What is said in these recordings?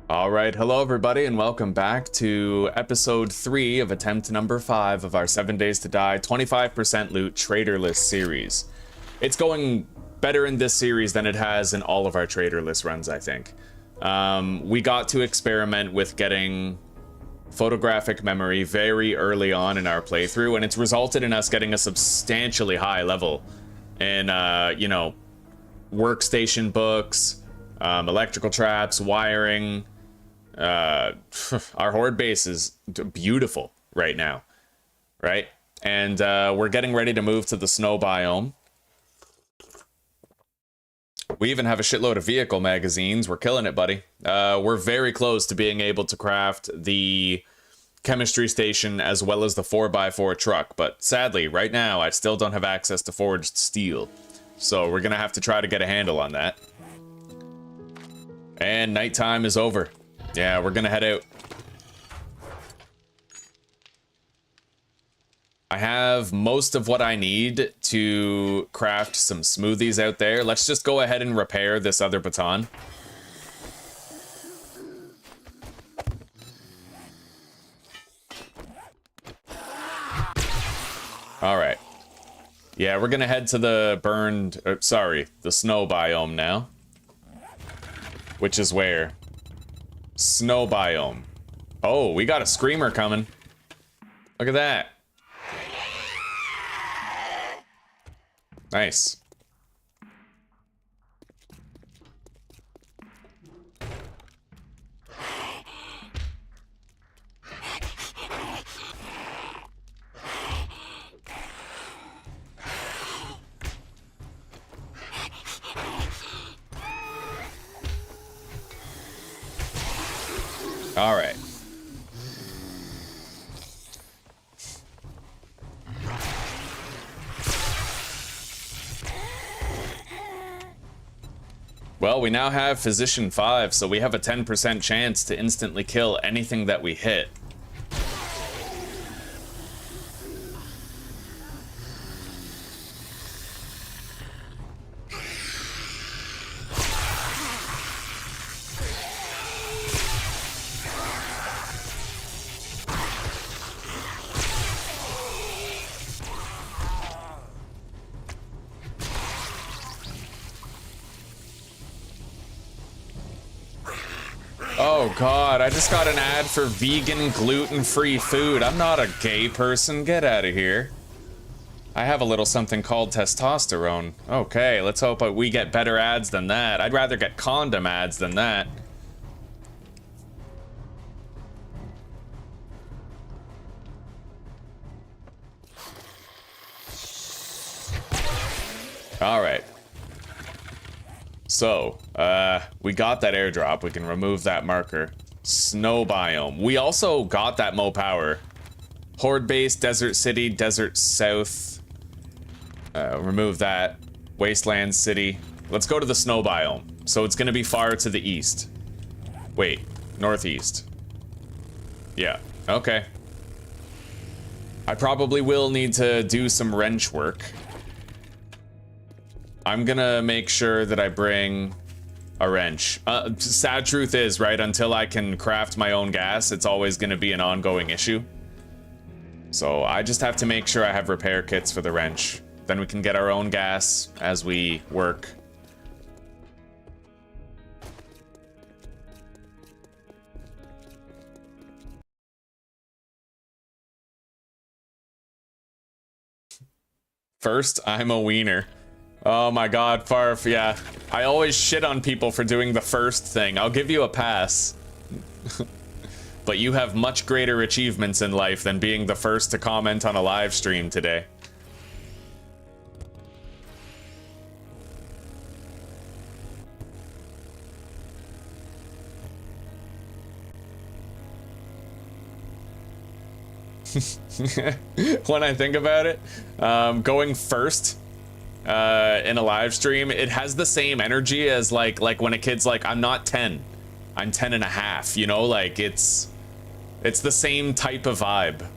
All right, hello everybody, and welcome back to episode 3 of attempt number 5 of our 7 Days to Die 25% loot Traderless series. It's going better in this series than it has in all of our Traderless runs, I think. We got to experiment with getting photographic memory very early on in our playthrough, and it's resulted in us getting a substantially high level in, workstation books, electrical traps, wiring. Our horde base is beautiful right now, right? And we're getting ready to move to the snow biome. We even have a shitload of vehicle magazines. We're killing it, buddy. We're very close to being able to craft the chemistry station as well as the 4x4 truck, but sadly, right now, I still don't have access to forged steel. So we're gonna have to try to get a handle on that. And nighttime is over. Yeah, we're gonna head out. I have most of what I need to craft some smoothies out there. Let's just go ahead and repair this other baton. All right. Yeah, we're gonna head to the the snow biome now. Which is where? Snow biome. Oh, we got a screamer coming. Look at that. Nice. All right. Well, we now have Physician 5, so we have a 10% chance to instantly kill anything that we hit. Oh god, I just got an ad for vegan, gluten-free food. I'm not a gay person. Get out of here. I have a little something called testosterone. Okay, let's hope we get better ads than that. I'd rather get condom ads than that. Alright. So, we got that airdrop. We can remove that marker. Snow biome. We also got that Mo Power. Horde base, Desert City, Desert South. Remove that. Wasteland City. Let's go to the snow biome. So it's gonna be far to the east. Wait, northeast. Yeah, okay. I probably will need to do some wrench work. I'm gonna make sure that I bring a wrench. Sad truth is, right, until I can craft my own gas, it's always gonna be an ongoing issue. So I just have to make sure I have repair kits for the wrench. Then we can get our own gas as we work. First, I'm a wiener. Oh my god, Farf, yeah. I always shit on people for doing the first thing. I'll give you a pass. But you have much greater achievements in life than being the first to comment on a live stream today. When I think about it, going first in a live stream, it has the same energy as like when a kid's like, I'm not 10, I'm 10 and a half, you know, like it's the same type of vibe.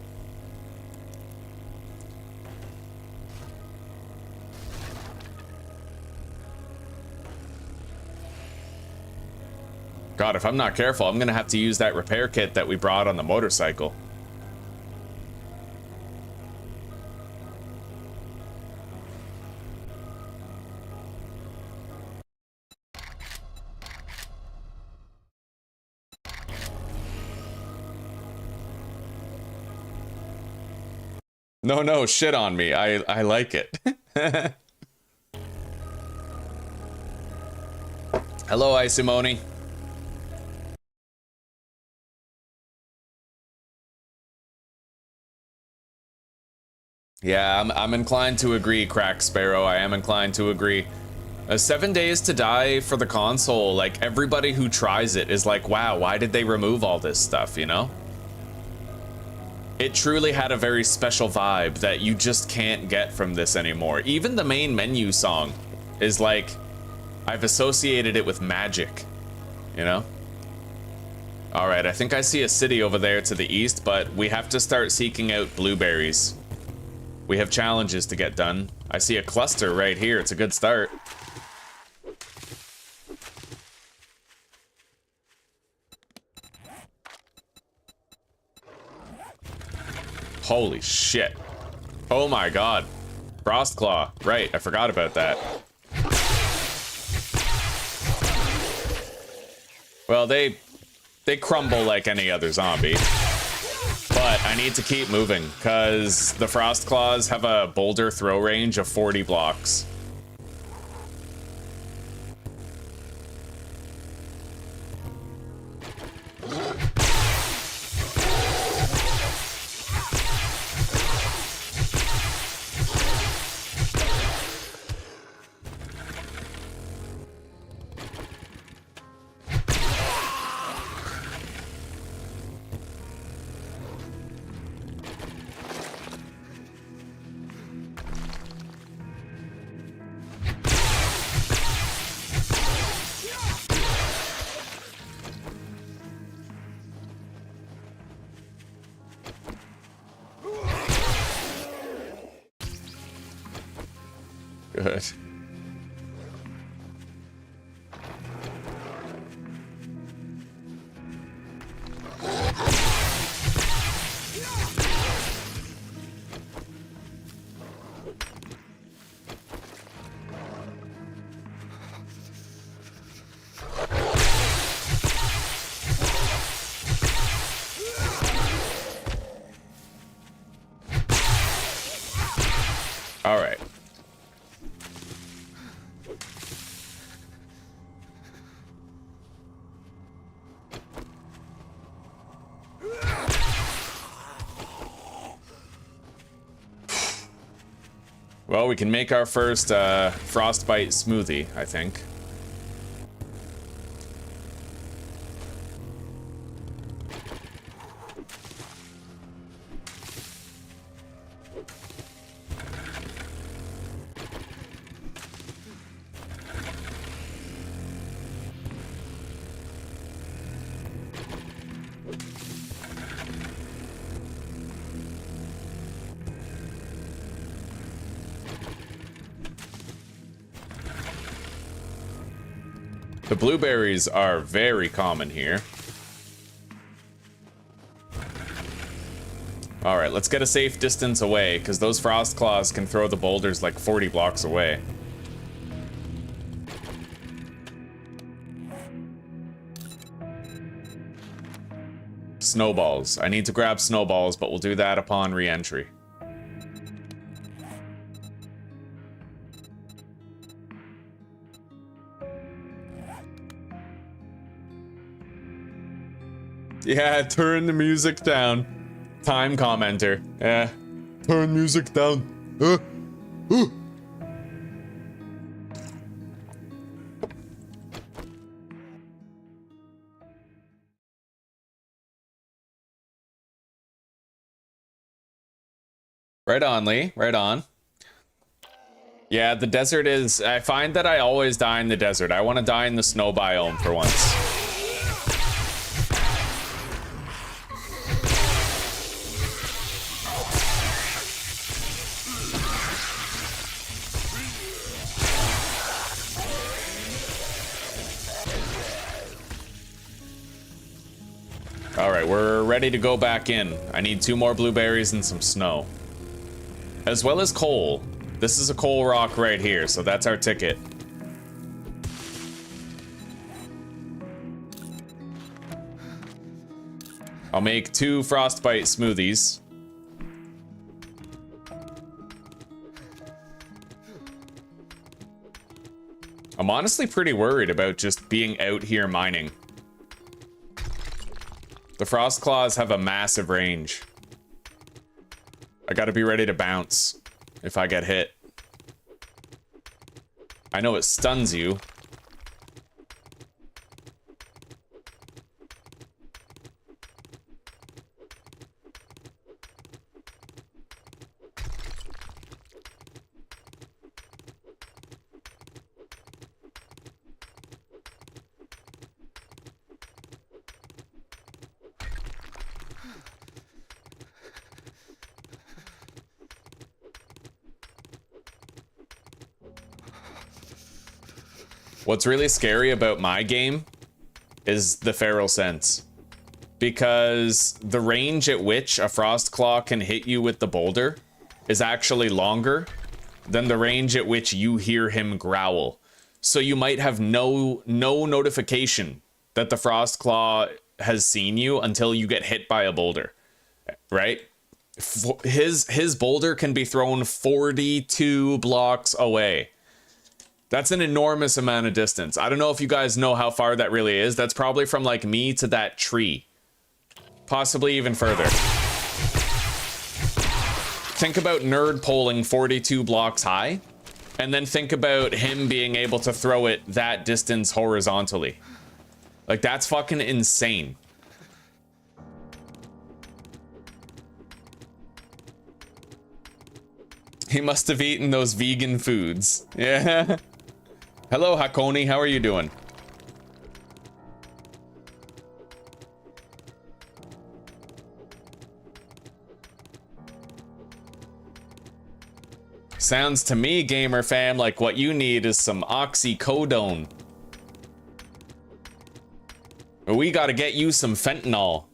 God, if I'm not careful, I'm gonna have to use that repair kit that we brought on the motorcycle. No, shit on me. I like it. Hello, Isimoni. Yeah, I'm inclined to agree, Crack Sparrow. I am inclined to agree. 7 days to die for the console, like, everybody who tries it is like, wow, why did they remove all this stuff, you know? It truly had a very special vibe that you just can't get from this anymore. Even the main menu song is like, I've associated it with magic, you know? All right, I think I see a city over there to the east, but we have to start seeking out blueberries. We have challenges to get done. I see a cluster right here. It's a good start. Holy shit. Oh my god. Frostclaw. Right, I forgot about that. Well, they crumble like any other zombie. But I need to keep moving, because the Frostclaws have a boulder throw range of 40 blocks. Good. All right. Well, we can make our first frostbite smoothie, I think. The blueberries are very common here. All right, let's get a safe distance away, because those frost claws can throw the boulders like 40 blocks away. Snowballs. I need to grab snowballs, but we'll do that upon re-entry. Yeah, turn the music down. Time commenter. Yeah. Turn music down. Right on, Lee. Right on. Yeah, the desert is... I find that I always die in the desert. I want to die in the snow biome for once. we're ready to go back in. I need 2 more blueberries and some snow. As well as coal. This is a coal rock right here, so that's our ticket. I'll make 2 frostbite smoothies. I'm honestly pretty worried about just being out here mining. The frost claws have a massive range. I gotta be ready to bounce if I get hit. I know it stuns you. What's really scary about my game is the feral sense. Because the range at which a frost claw can hit you with the boulder is actually longer than the range at which you hear him growl. So you might have no notification that the frost claw has seen you until you get hit by a boulder, right? His boulder can be thrown 42 blocks away. That's an enormous amount of distance. I don't know if you guys know how far that really is. That's probably from like me to that tree. Possibly even further. Think about nerd poling 42 blocks high, and then think about him being able to throw it that distance horizontally. Like, that's fucking insane. He must have eaten those vegan foods. Yeah. Hello, Hakoni. How are you doing? Sounds to me, gamer fam, like what you need is some oxycodone. We gotta get you some fentanyl.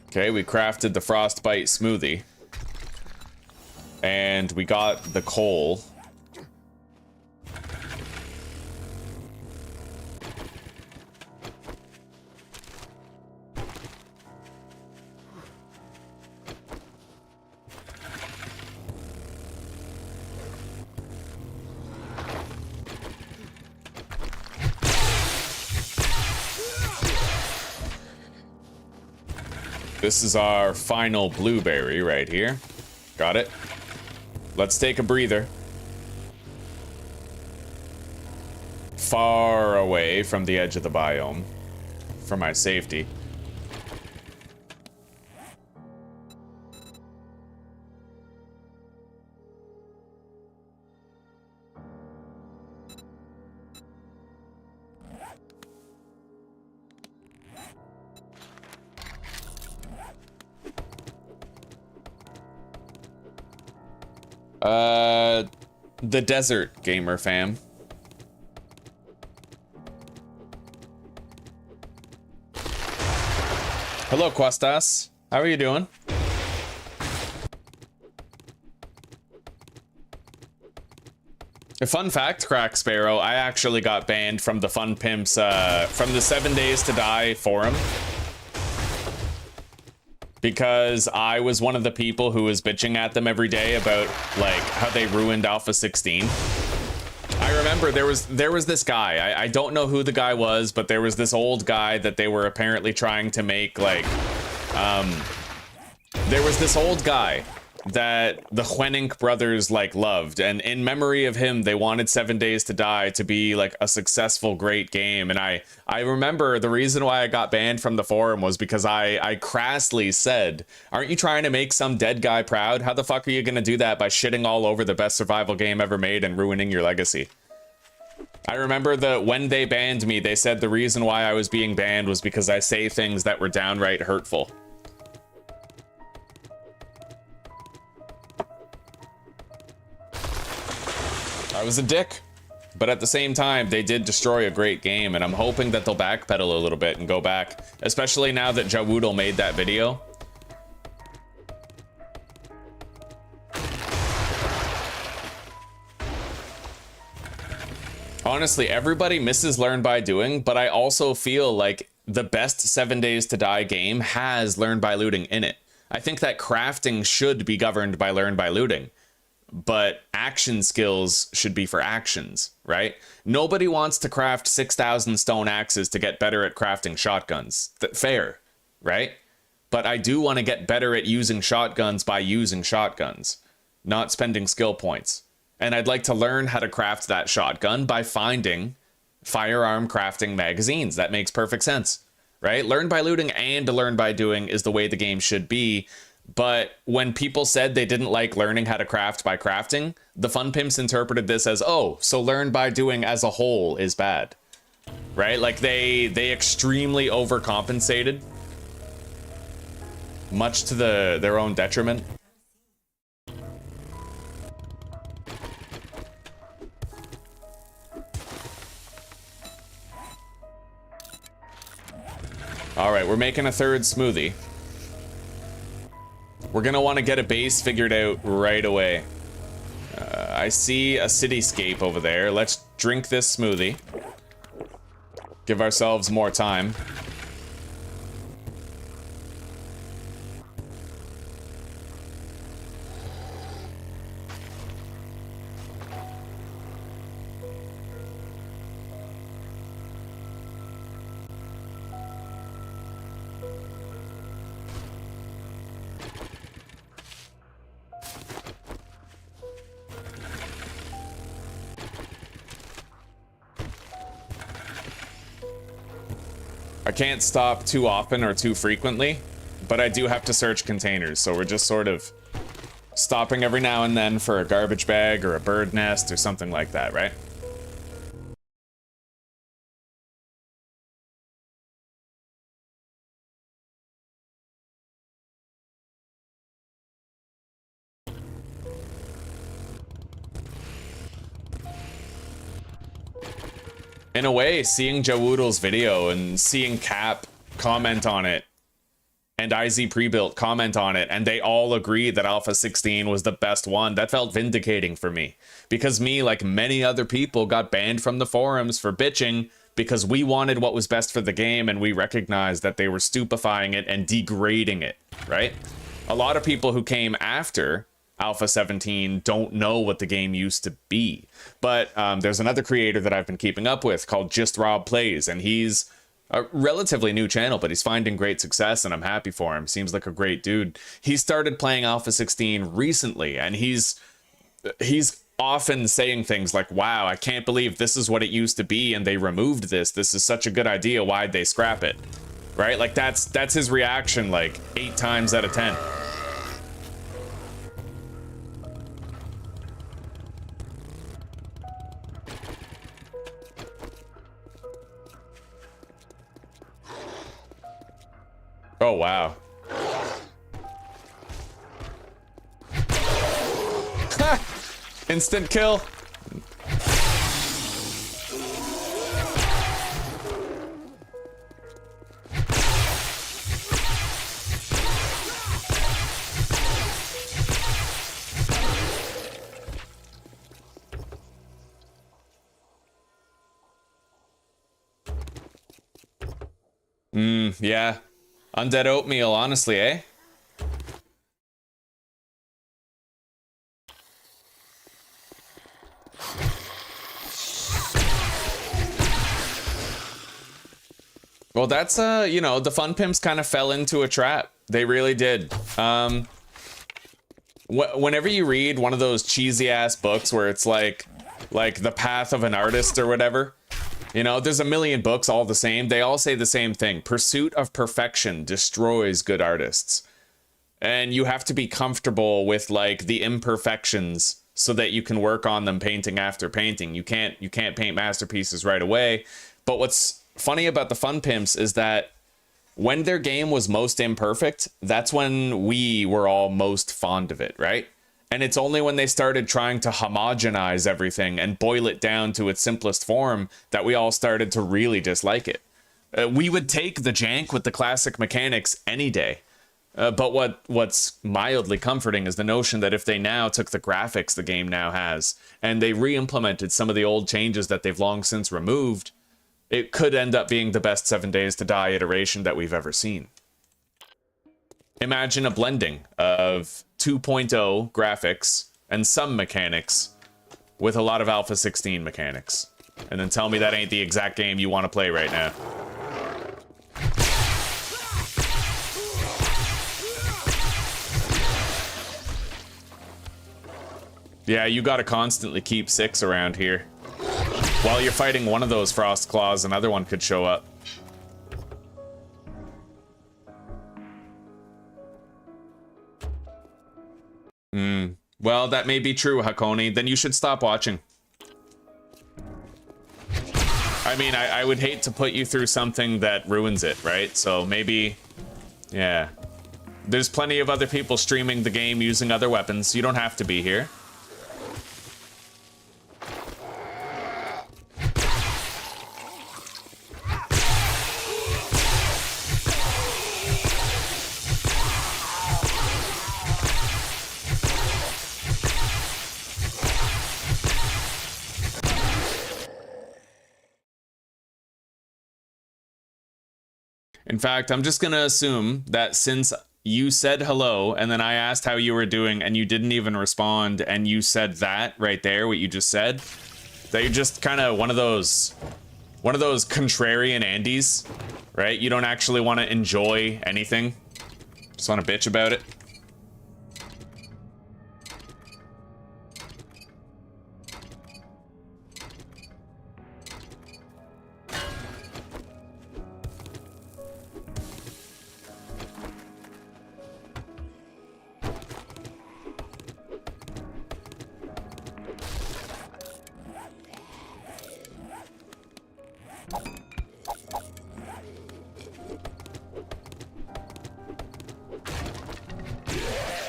Okay, we crafted the frostbite smoothie. And we got the coal. This is our final blueberry right here. Got it. Let's take a breather. Far away from the edge of the biome. For my safety. The desert, gamer fam. Hello, Questas. How are you doing? A fun fact, Crack Sparrow, I actually got banned from the Fun Pimps, from the 7 Days to Die forum. Because I was one of the people who was bitching at them every day about, like, how they ruined Alpha 16. I remember there was this guy, I don't know who the guy was, but there was this old guy that they were apparently trying to make, like, there was this old guy that the Hwenink brothers, like, loved, and in memory of him, they wanted 7 Days to Die to be, like, a successful, great game, and I remember the reason why I got banned from the forum was because I crassly said, aren't you trying to make some dead guy proud? How the fuck are you gonna do that by shitting all over the best survival game ever made and ruining your legacy? I remember that when they banned me, they said the reason why I was being banned was because I say things that were downright hurtful. I was a dick. But at the same time, they did destroy a great game, and I'm hoping that they'll backpedal a little bit and go back, especially now that Jawoodle made that video. Honestly, everybody misses Learn by Doing, but I also feel like the best 7 Days to Die game has Learn by Looting in it. I think that crafting should be governed by Learn by Looting. But action skills should be for actions, right? Nobody wants to craft 6,000 stone axes to get better at crafting shotguns. Fair, right? But I do want to get better at using shotguns by using shotguns, not spending skill points. And I'd like to learn how to craft that shotgun by finding firearm crafting magazines. That makes perfect sense, right? Learn by looting and Learn by Doing is the way the game should be. But when people said they didn't like learning how to craft by crafting, the Fun Pimps interpreted this as, oh, so Learn by Doing as a whole is bad, right? Like they extremely overcompensated, much to their own detriment. All right, we're making a third smoothie. We're gonna want to get a base figured out right away. I see a cityscape over there. Let's drink this smoothie. Give ourselves more time. I can't stop too often or too frequently, but I do have to search containers, so we're just sort of stopping every now and then for a garbage bag or a bird nest or something like that, right? In a way, seeing Jawoodle's video and seeing Cap comment on it and IZ Prebuilt comment on it, and they all agree that Alpha 16 was the best one, that felt vindicating for me. Because me, like many other people, got banned from the forums for bitching because we wanted what was best for the game and we recognized that they were stupefying it and degrading it, right? A lot of people who came after Alpha 17 don't know what the game used to be. But there's another creator that I've been keeping up with called Just Rob Plays, and he's a relatively new channel, but he's finding great success, and I'm happy for him. Seems like a great dude. He started playing Alpha 16 recently, and he's often saying things like, wow, I can't believe this is what it used to be, and they removed this. This is such a good idea. Why'd they scrap it? Right? Like, that's his reaction, like, 8 times out of 10. Oh, wow. Instant kill. Yeah. Undead oatmeal, honestly, eh? Well, that's, you know, the Fun Pimps kind of fell into a trap. They really did. Whenever you read one of those cheesy-ass books where it's like The Path of an Artist or whatever, you know, there's a million books all the same. They all say the same thing. Pursuit of perfection destroys good artists. And you have to be comfortable with, like, the imperfections so that you can work on them painting after painting. You can't paint masterpieces right away. But what's funny about the Fun Pimps is that when their game was most imperfect, that's when we were all most fond of it, right? And it's only when they started trying to homogenize everything and boil it down to its simplest form that we all started to really dislike it. We would take the jank with the classic mechanics any day. But what's mildly comforting is the notion that if they now took the graphics the game now has and they re-implemented some of the old changes that they've long since removed, it could end up being the best 7 Days to Die iteration that we've ever seen. Imagine a blending of 2.0 graphics and some mechanics with a lot of Alpha 16 mechanics. And then tell me that ain't the exact game you want to play right now. Yeah, you gotta constantly keep 6 around here. While you're fighting one of those Frost Claws, another one could show up. Well, that may be true, Hakoni. Then you should stop watching. I mean, I would hate to put you through something that ruins it, right? So maybe... yeah. There's plenty of other people streaming the game using other weapons. You don't have to be here. In fact, I'm just gonna assume that since you said hello and then I asked how you were doing and you didn't even respond and you said that right there, what you just said, that you're just kind of one of those contrarian Andys, right? You don't actually want to enjoy anything. Just want to bitch about it.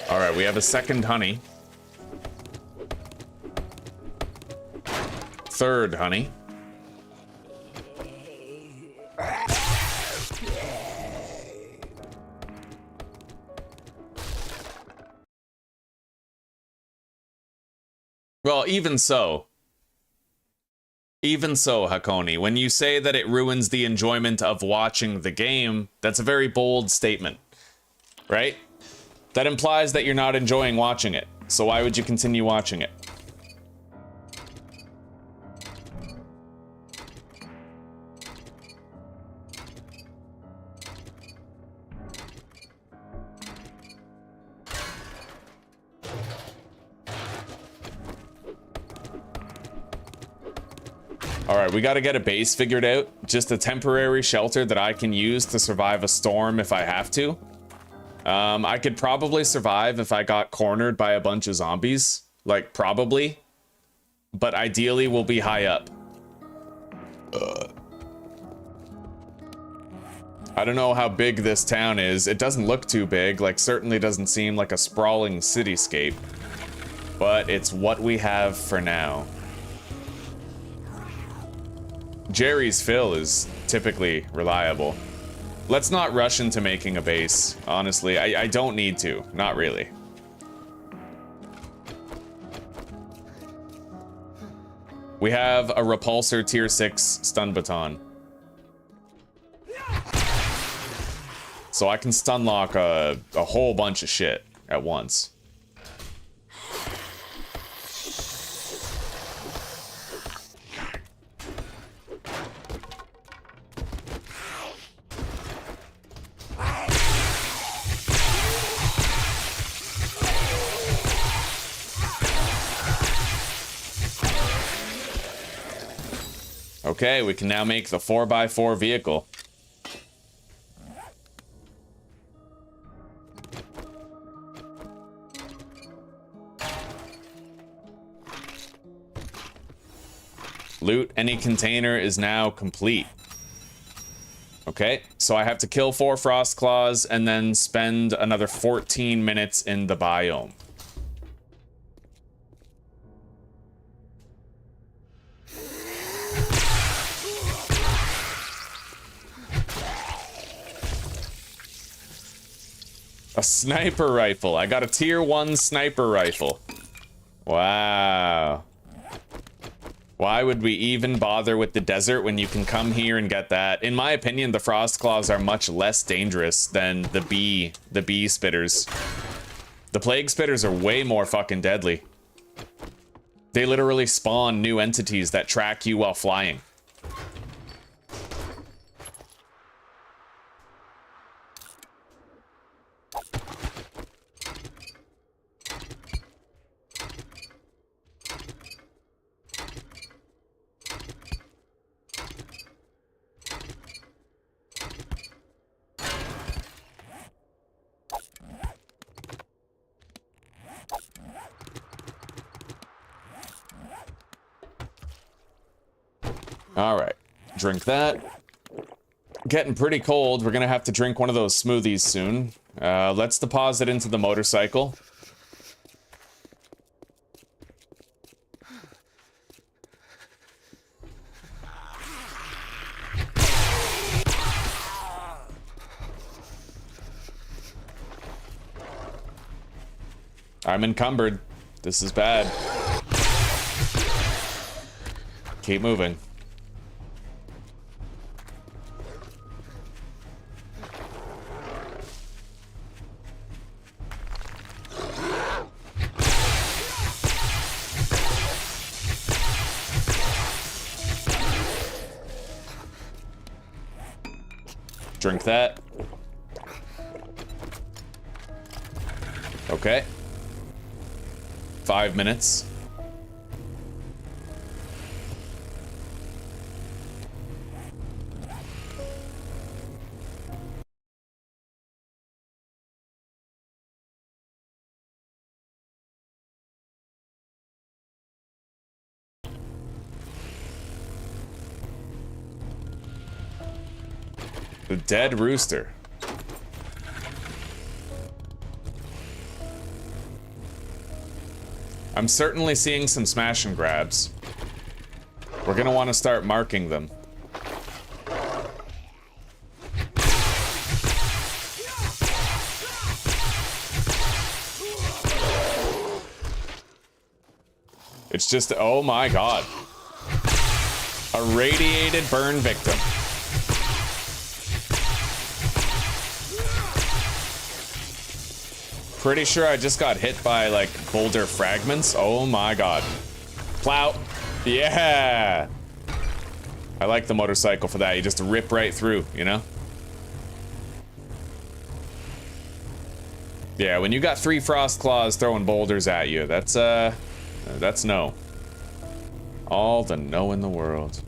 All right, we have a second honey. Third honey. Well, even so, Hakoni, when you say that it ruins the enjoyment of watching the game, that's a very bold statement, right? That implies that you're not enjoying watching it. So why would you continue watching it? All right, we got to get a base figured out. Just a temporary shelter that I can use to survive a storm if I have to. I could probably survive if I got cornered by a bunch of zombies. Like, probably. But ideally, we'll be high up. I don't know how big this town is. It doesn't look too big. Like, certainly doesn't seem like a sprawling cityscape. But it's what we have for now. Jerry's fill is typically reliable. Let's not rush into making a base, honestly. I don't need to. Not really. We have a repulsor tier 6 stun baton. So I can stun lock a whole bunch of shit at once. Okay, we can now make the 4x4 vehicle. Loot any container is now complete. Okay, so I have to kill 4 frost claws and then spend another 14 minutes in the biome. A sniper rifle. I got a tier 1 sniper rifle. Wow. Why would we even bother with the desert when you can come here and get that? In my opinion, the frost claws are much less dangerous than the bee spitters. The plague spitters are way more fucking deadly. They literally spawn new entities that track you while flying. Alright, drink that. Getting pretty cold. We're gonna have to drink one of those smoothies soon. Let's deposit into the motorcycle. I'm encumbered. This is bad. Keep moving. Drink that. Okay. 5 minutes. The dead rooster. I'm certainly seeing some smash and grabs. We're gonna want to start marking them. It's just, oh my god. A radiated burn victim. Pretty sure I just got hit by, like, boulder fragments. Oh my god. Plow. Yeah! I like the motorcycle for that. You just rip right through, you know? Yeah, when you got 3 frost claws throwing boulders at you, that's no. All the no in the world.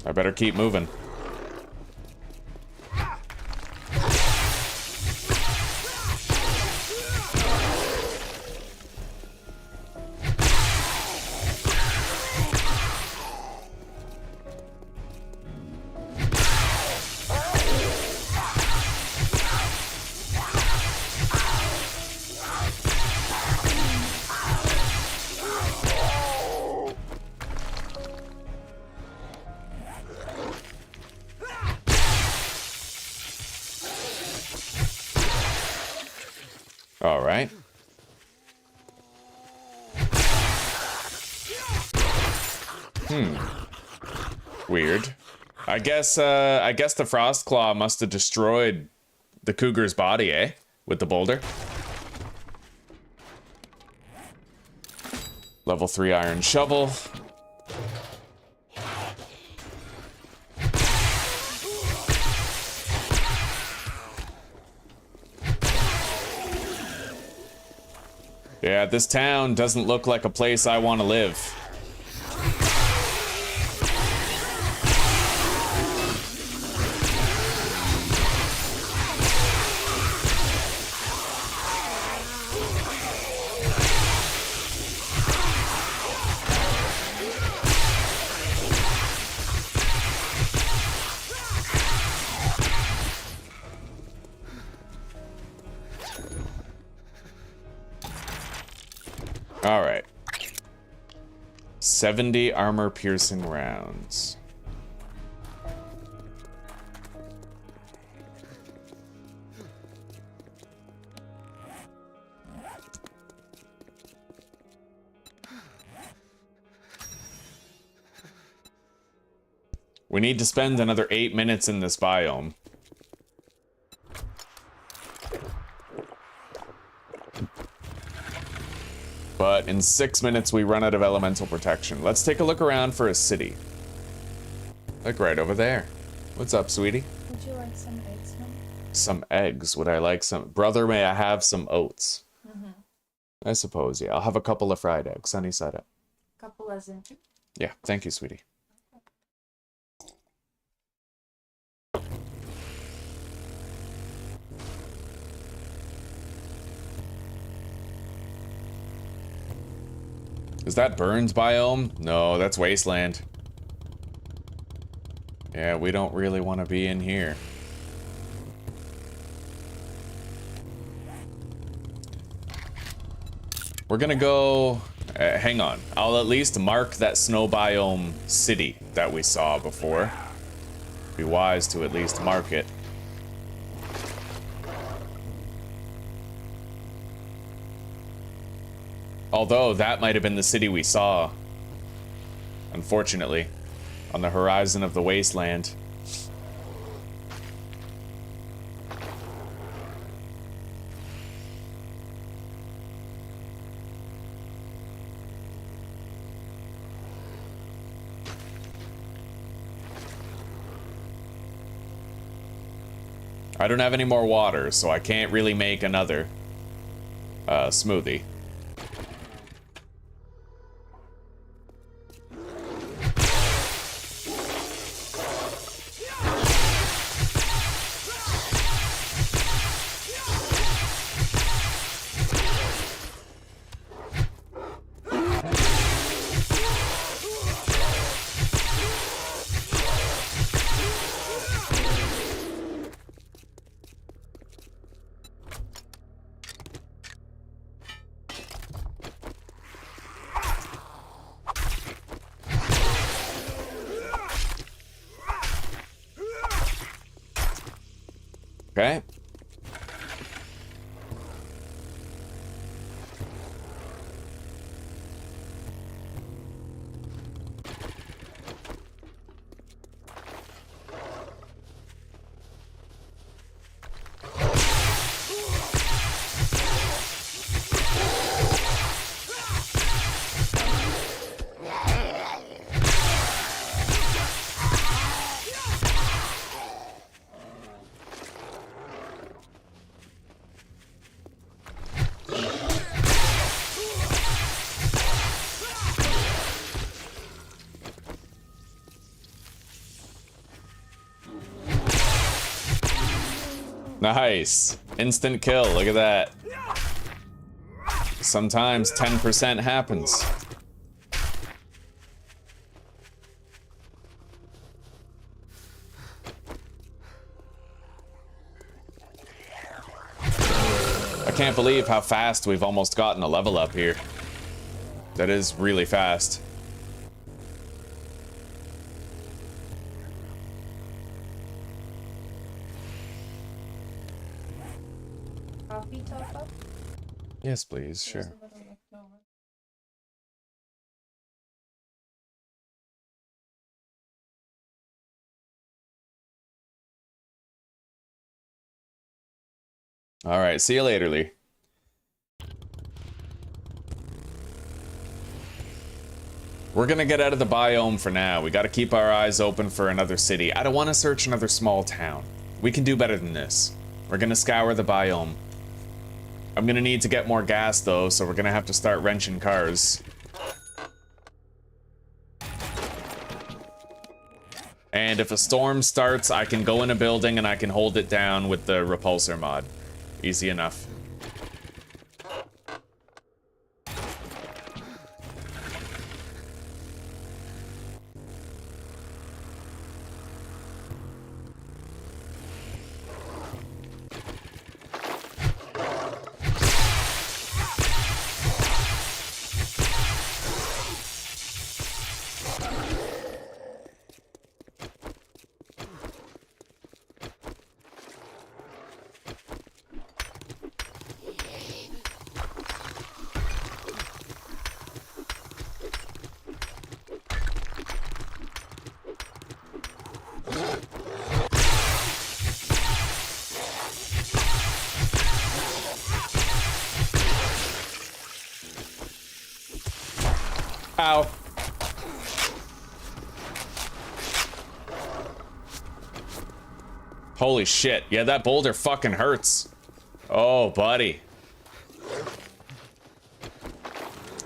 I better keep moving. All right. Weird. I guess the frost claw must have destroyed the cougar's body, eh? With the boulder. Level 3 iron shovel. Yeah, this town doesn't look like a place I want to live. All right. 70 armor-piercing rounds. We need to spend another 8 minutes in this biome. But in 6 minutes, we run out of elemental protection. Let's take a look around for a city. Like right over there. What's up, sweetie? Would you like some eggs, honey? Some eggs. Would I like some? Brother, may I have some oats? Mm-hmm. I suppose, yeah. I'll have a couple of fried eggs, sunny side up. Couple as in two? Yeah, thank you, sweetie. Is that Burns biome? No, that's Wasteland. Yeah, we don't really want to be in here. We're gonna go... hang on. I'll at least mark that snow biome city that we saw before. Be wise to at least mark it. Although, that might have been the city we saw. Unfortunately. On the horizon of the wasteland. I don't have any more water, so I can't really make another smoothie. Okay. Nice. Instant kill. Look at that. Sometimes 10% happens. I can't believe how fast we've almost gotten a level up here. That is really fast. Coffee top up? Yes, please. Sure. There's a little left over. All right. See you later, Lee. We're gonna get out of the biome for now. We gotta keep our eyes open for another city. I don't want to search another small town. We can do better than this. We're gonna scour the biome. I'm gonna need to get more gas though, so we're gonna have to start wrenching cars. And if a storm starts, I can go in a building and I can hold it down with the repulsor mod. Easy enough. Ow. Holy shit. Yeah, that boulder fucking hurts. Oh, buddy.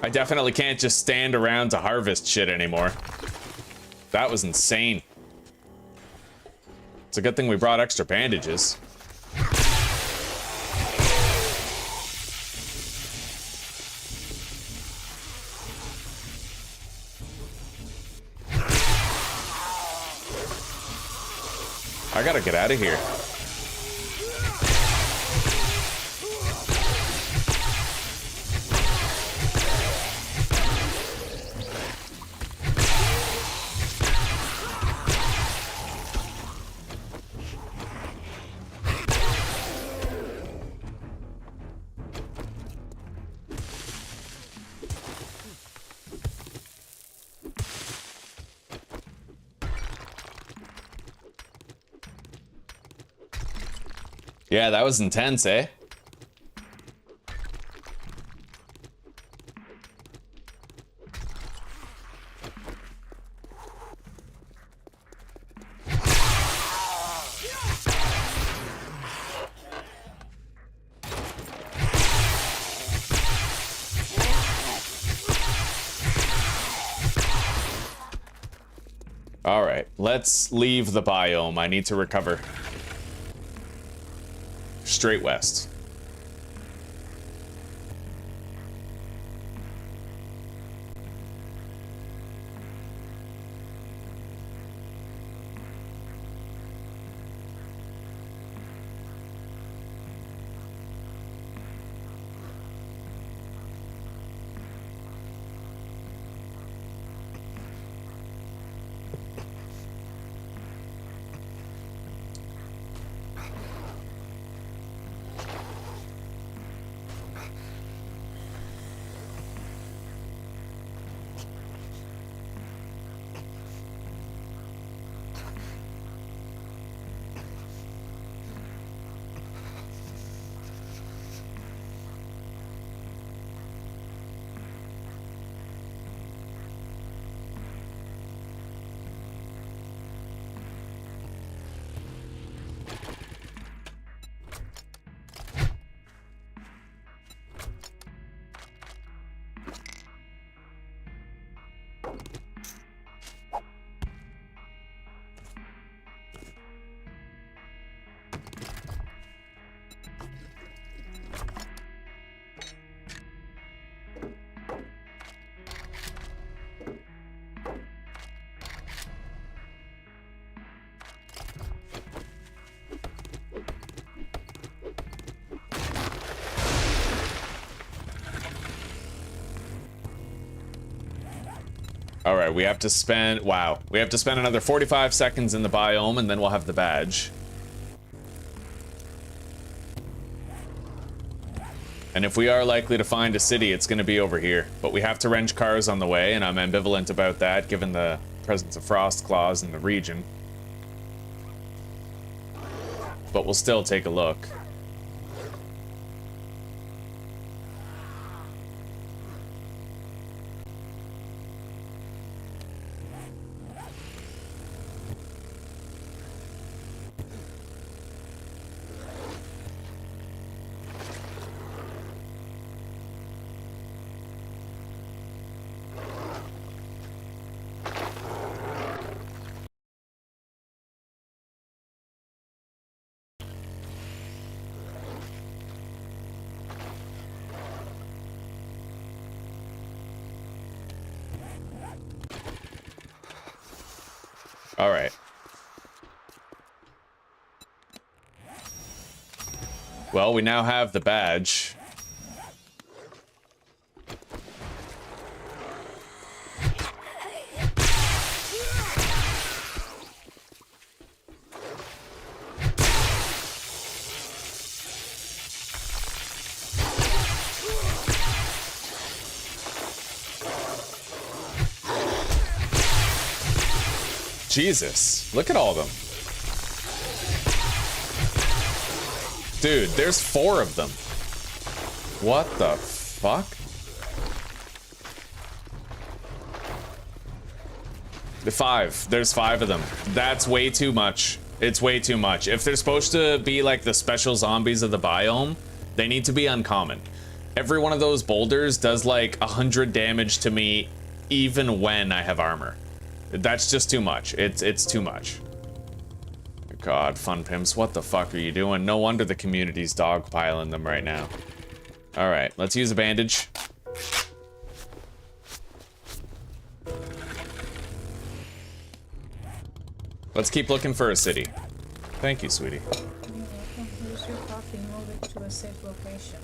I definitely can't just stand around to harvest shit anymore. That was insane. It's a good thing we brought extra bandages. I gotta get out of here. Yeah, that was intense, eh? All right, let's leave the biome. I need to recover. Straight west. All right, we have to spend, wow. We have to spend another 45 seconds in the biome and then we'll have the badge. And if we are likely to find a city, it's gonna be over here. But we have to wrench cars on the way, and I'm ambivalent about that given the presence of frost claws in the region. But we'll still take a look. All right. Well, we now have the badge. Jesus, look at all of them. Dude, there's 4 of them. What the fuck? 5. There's 5 of them. That's way too much. It's way too much. If they're supposed to be like the special zombies of the biome, they need to be uncommon. Every one of those boulders does like 100 damage to me even when I have armor. That's just too much. It's too much. God, fun pimps, what the fuck are you doing? No wonder the community's dogpiling them right now. All right, let's use a bandage. Let's keep looking for a city. Thank you, sweetie. You're welcome. Use your coffee, move it to a safe location.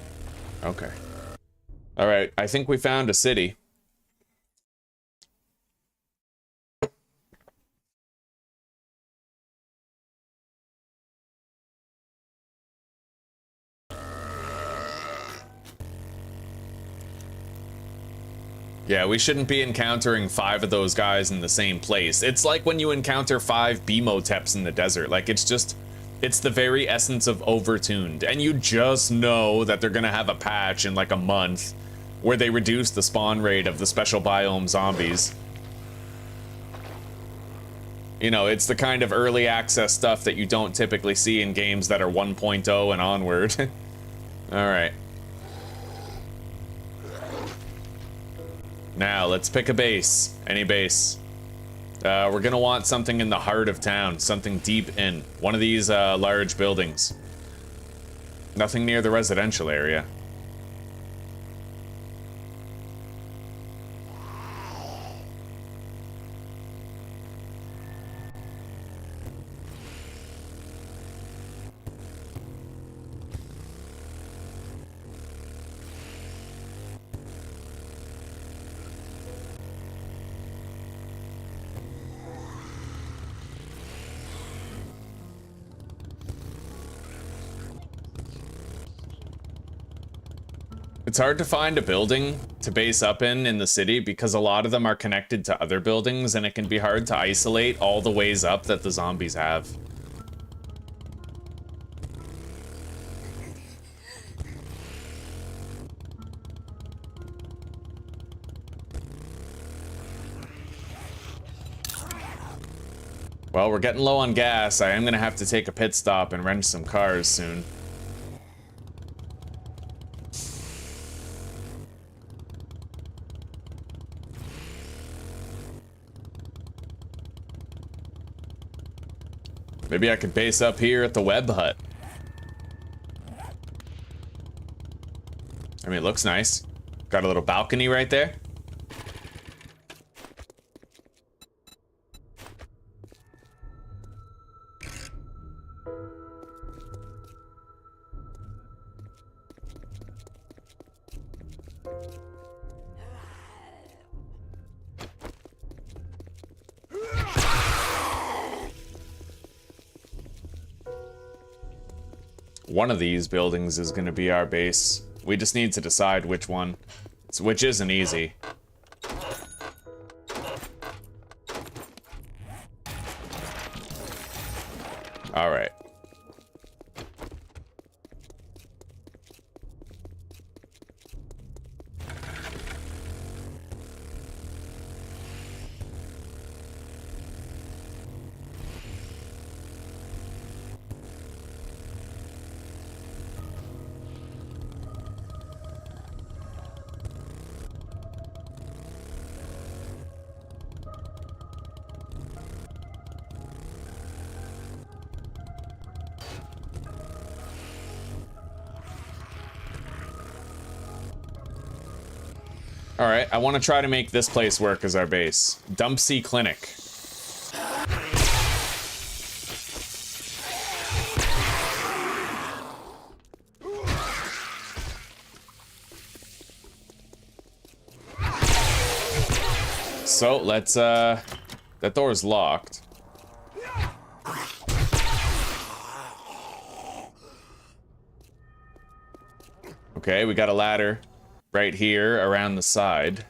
Okay. All right, I think we found a city. Yeah, we shouldn't be encountering 5 of those guys in the same place. It's like when you encounter 5 Bimoteps in the desert. Like, it's the very essence of overtuned. And you just know that they're gonna have a patch in like a month where they reduce the spawn rate of the special biome zombies. You know, it's the kind of early access stuff that you don't typically see in games that are 1.0 and onward. Alright. Now, let's pick a base. Any base. We're gonna want something in the heart of town. Something deep in. One of these large buildings. Nothing near the residential area. It's hard to find a building to base up in the city because a lot of them are connected to other buildings and it can be hard to isolate all the ways up that the zombies have. Well, we're getting low on gas. I am gonna have to take a pit stop and rent some cars soon. Maybe I could base up here at the web hut. I mean, it looks nice. Got a little balcony right there. One of these buildings is going to be our base. We just need to decide which one, which isn't easy. All right. All right, I want to try to make this place work as our base. Dumpsy Clinic. So let's, that door's locked. Okay, we got a ladder right here around the side.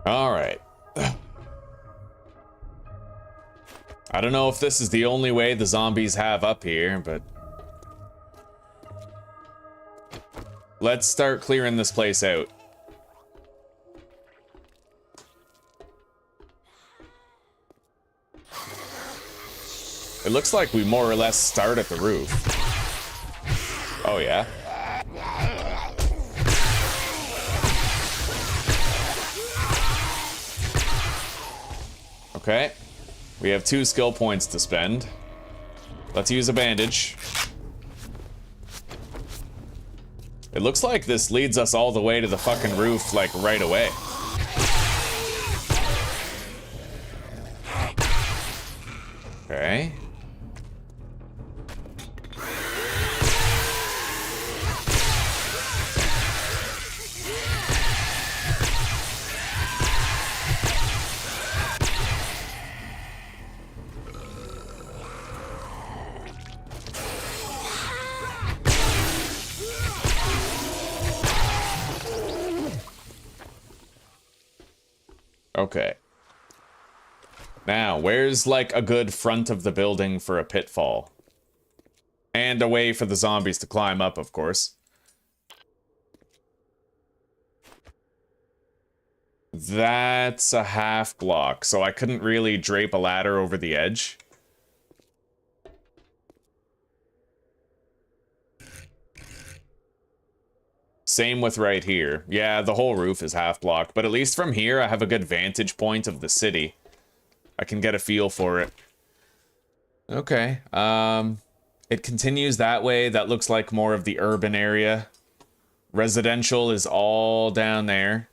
All right. I don't know if this is the only way the zombies have up here, but let's start clearing this place out. It looks like we more or less start at the roof. Oh, yeah? Okay. We have 2 skill points to spend. Let's use a bandage. It looks like this leads us all the way to the fucking roof, like, right away. Okay. Okay. Now, where's like a good front of the building for a pitfall? And a way for the zombies to climb up, of course. That's a half block, so I couldn't really drape a ladder over the edge. Same with right here. Yeah, the whole roof is half blocked, but at least from here I have a good vantage point of the city. I can get a feel for it. Okay, it continues that way. That looks like more of the urban area. Residential is all down there.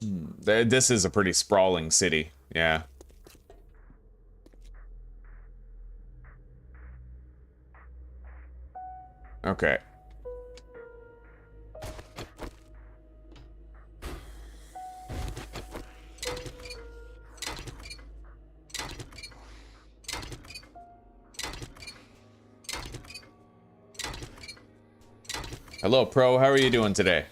This is a pretty sprawling city, yeah. Okay. Hello, Pro. How are you doing today?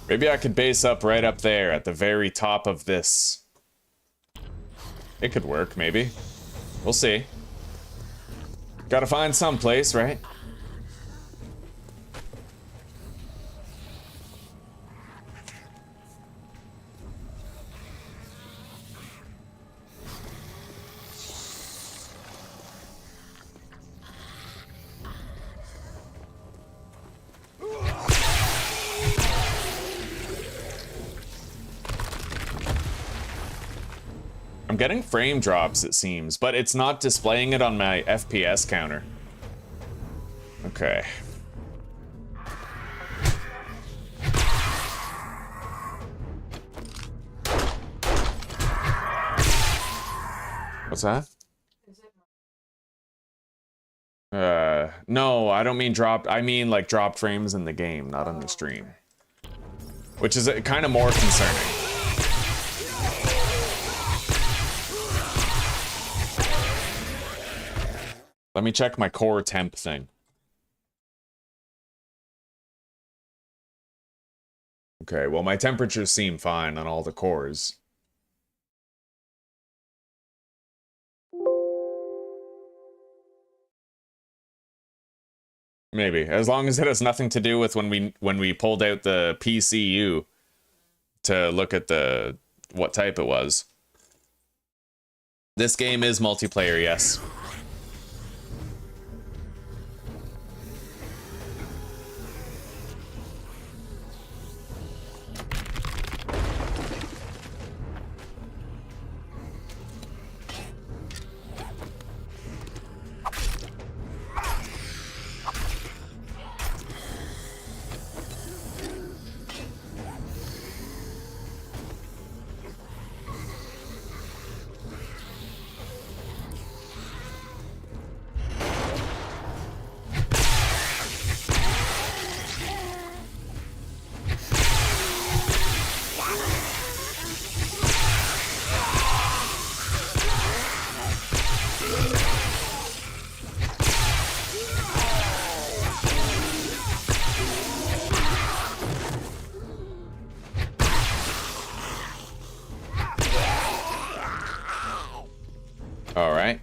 Maybe I could base up right up there at the very top of this. It could work, maybe. We'll see. Gotta find some place, right? I'm getting frame drops, it seems, but it's not displaying it on my FPS counter. Okay. What's that? No, I don't mean dropped. I mean like dropped frames in the game, not on the stream. Which is kind of more concerning. Let me check my core temp thing. Okay, well my temperatures seem fine on all the cores. Maybe, as long as it has nothing to do with when we pulled out the PCU to look at the what type it was. This game is multiplayer, yes. All right.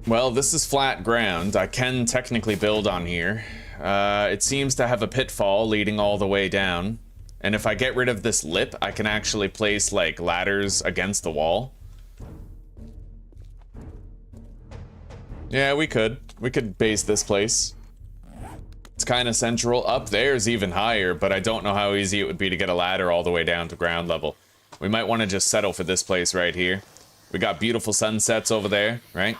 Well, this is flat ground. I can technically build on here. It seems to have a pitfall leading all the way down. And if I get rid of this lip, I can actually place, like, ladders against the wall. Yeah, we could. We could base this place. It's kind of central. Up there's even higher, but I don't know how easy it would be to get a ladder all the way down to ground level. We might want to just settle for this place right here. We got beautiful sunsets over there, right?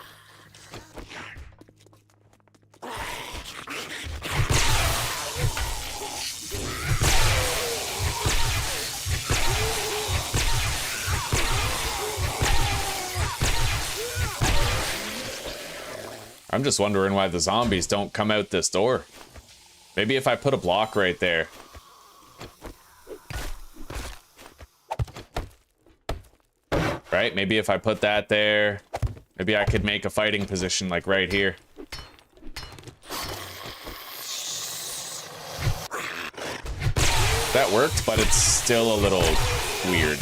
I'm just wondering why the zombies don't come out this door. Maybe if I put a block right there. Right? Maybe if I put that there, maybe I could make a fighting position like right here. That worked, but it's still a little weird.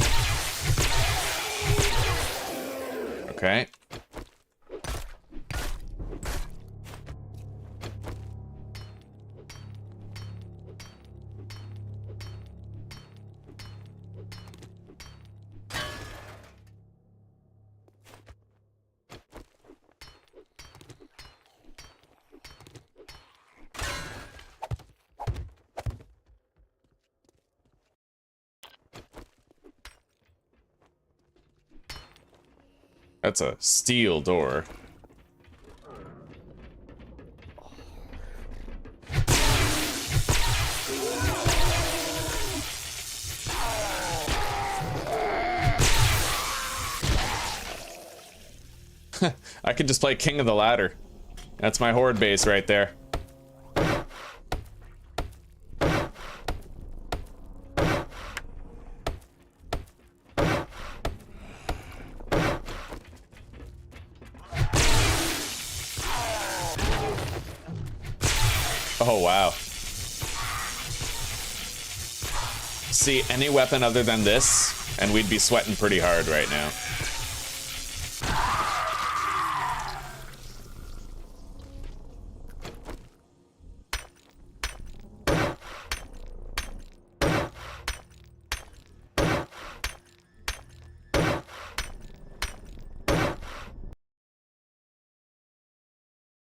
Okay. That's a steel door. I could just play King of the Ladder. That's my horde base right there. Oh, wow. See, any weapon other than this, and we'd be sweating pretty hard right now.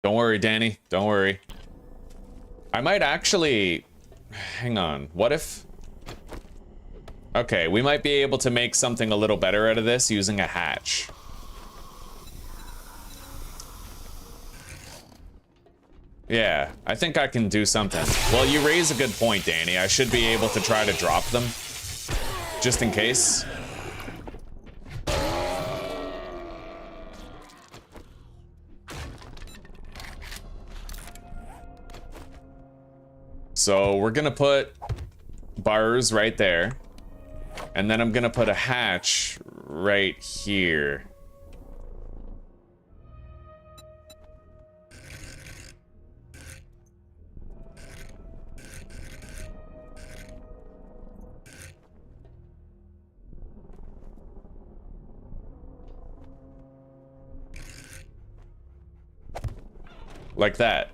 Don't worry, Danny. Don't worry. I might actually... Hang on. What if... Okay, we might be able to make something a little better out of this using a hatch. Yeah, I think I can do something. Well, you raise a good point, Danny. I should be able to try to drop them. Just in case. So we're gonna put bars right there, and then I'm gonna put a hatch right here. Like that.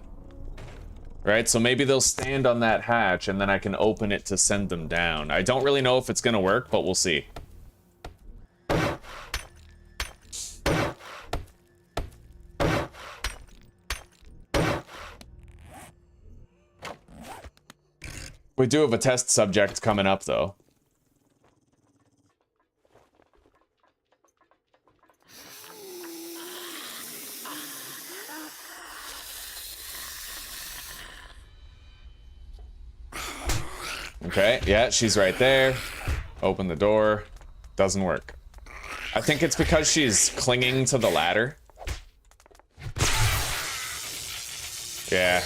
Right, so maybe they'll stand on that hatch and then I can open it to send them down. I don't really know if it's gonna work, but we'll see. We do have a test subject coming up, though. Okay, yeah, she's right there. Open the door. Doesn't work. I think it's because she's clinging to the ladder. Yeah.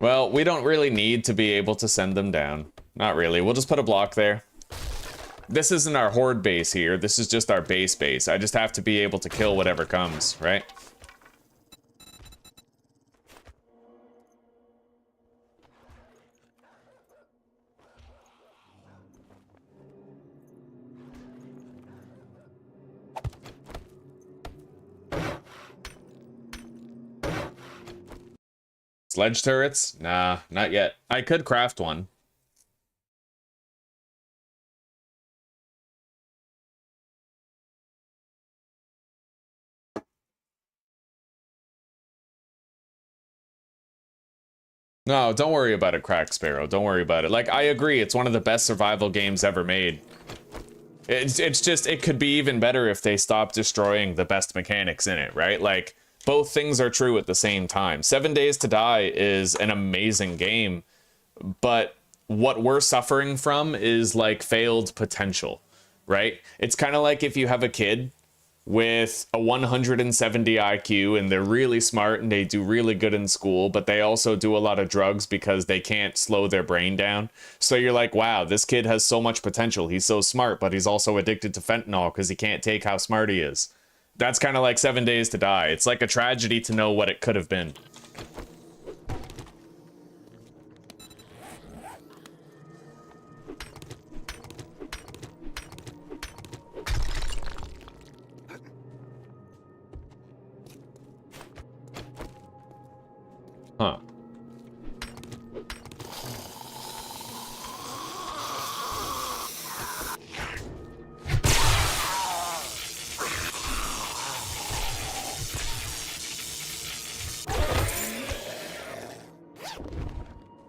Well, we don't really need to be able to send them down. Not really. We'll just put a block there. This isn't our horde base here. This is just our base. I just have to be able to kill whatever comes, right? Sledge turrets? Nah, not yet. I could craft one. No, don't worry about it, Crack Sparrow. Don't worry about it. Like, I agree, it's one of the best survival games ever made. It's just, it could be even better if they stopped destroying the best mechanics in it, right? Like, both things are true at the same time. 7 Days to Die is an amazing game, but what we're suffering from is, like, failed potential, right? It's kind of like if you have a kid with a 170 IQ and they're really smart and they do really good in school, but they also do a lot of drugs because they can't slow their brain down. So you're like, wow, this kid has so much potential. He's so smart, but he's also addicted to fentanyl because he can't take how smart he is. That's kind of like 7 Days to Die. It's like a tragedy to know what it could have been. Huh.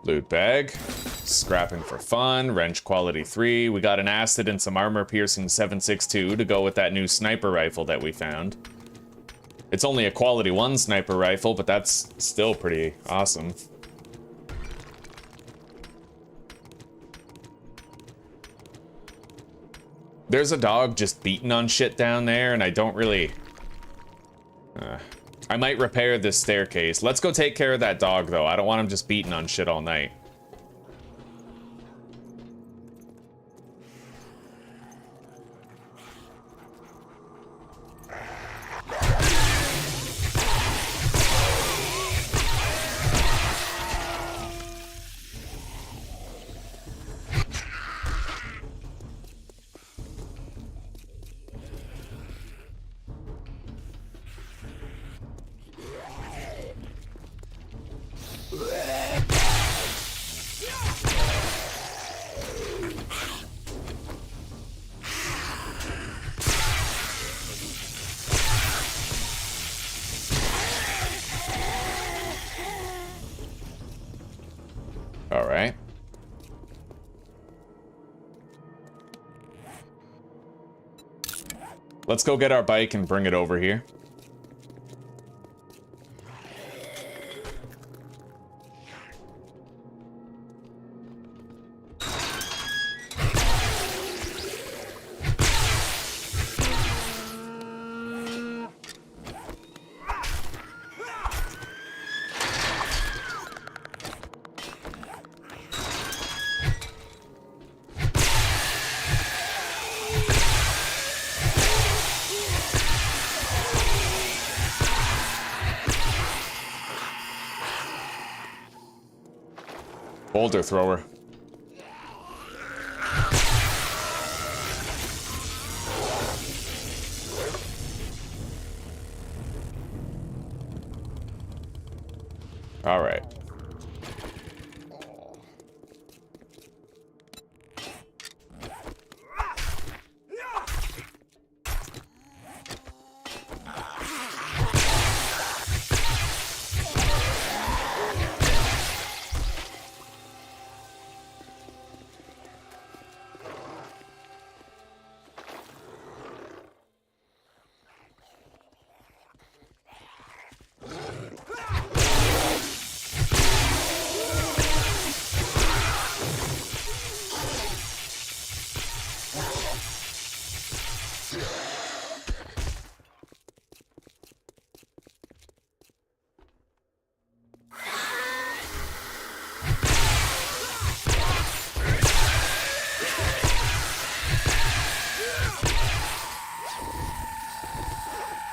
Loot bag. Scrapping for fun. Wrench quality 3. We got an acid and some armor piercing 7.62 to go with that new sniper rifle that we found. It's only a quality 1 sniper rifle, but that's still pretty awesome. There's a dog just beating on shit down there, and I don't really... I might repair this staircase. Let's go take care of that dog, though. I don't want him just beating on shit all night. Alright. Let's go get our bike and bring it over here. Boulder thrower. All right.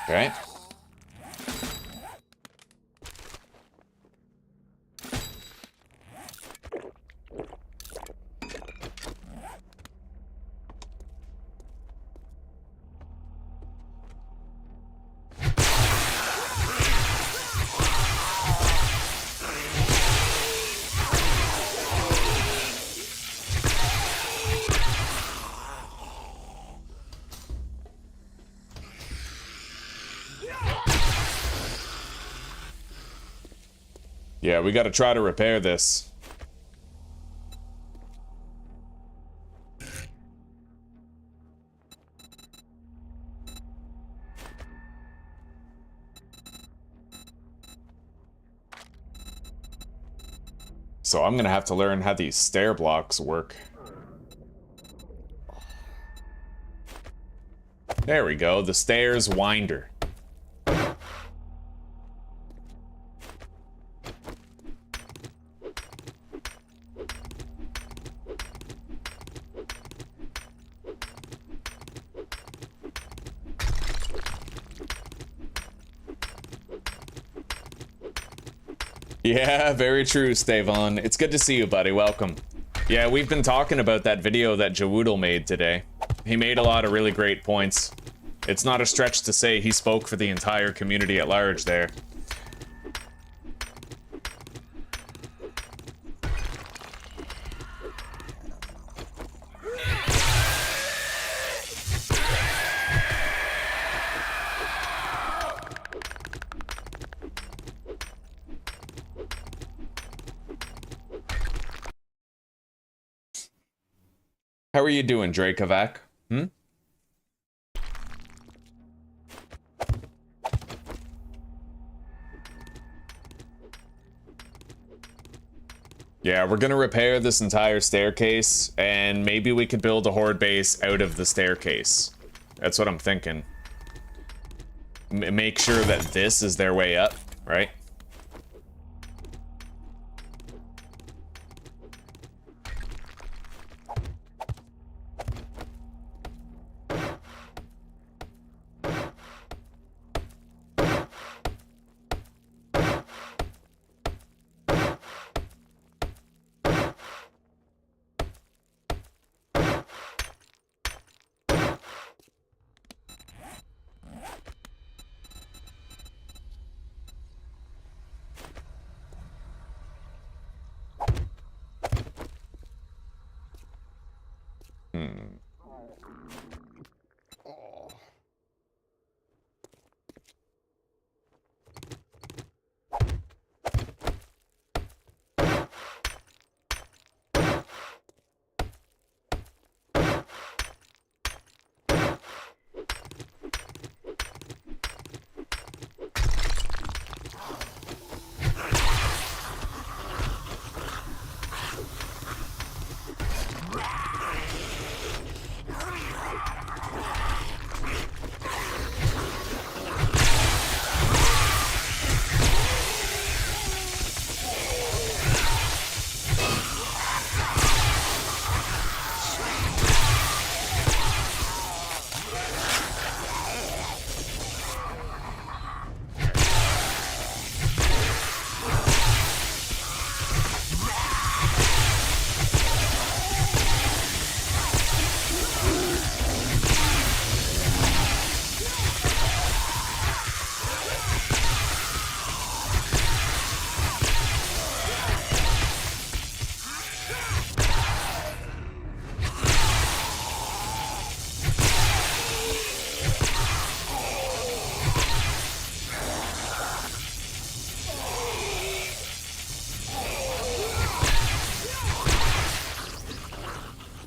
Okay. Yeah, we gotta try to repair this. So I'm gonna have to learn how these stair blocks work. There we go, the stairs winder. Yeah, very true, Stavon. It's good to see you, buddy. Welcome. Yeah, we've been talking about that video that Jawoodle made today. He made a lot of really great points. It's not a stretch to say he spoke for the entire community at large there. How are you doing, Dracovac? Hmm? Yeah, we're gonna repair this entire staircase, and maybe we could build a horde base out of the staircase. That's what I'm thinking. Make sure that this is their way up, right?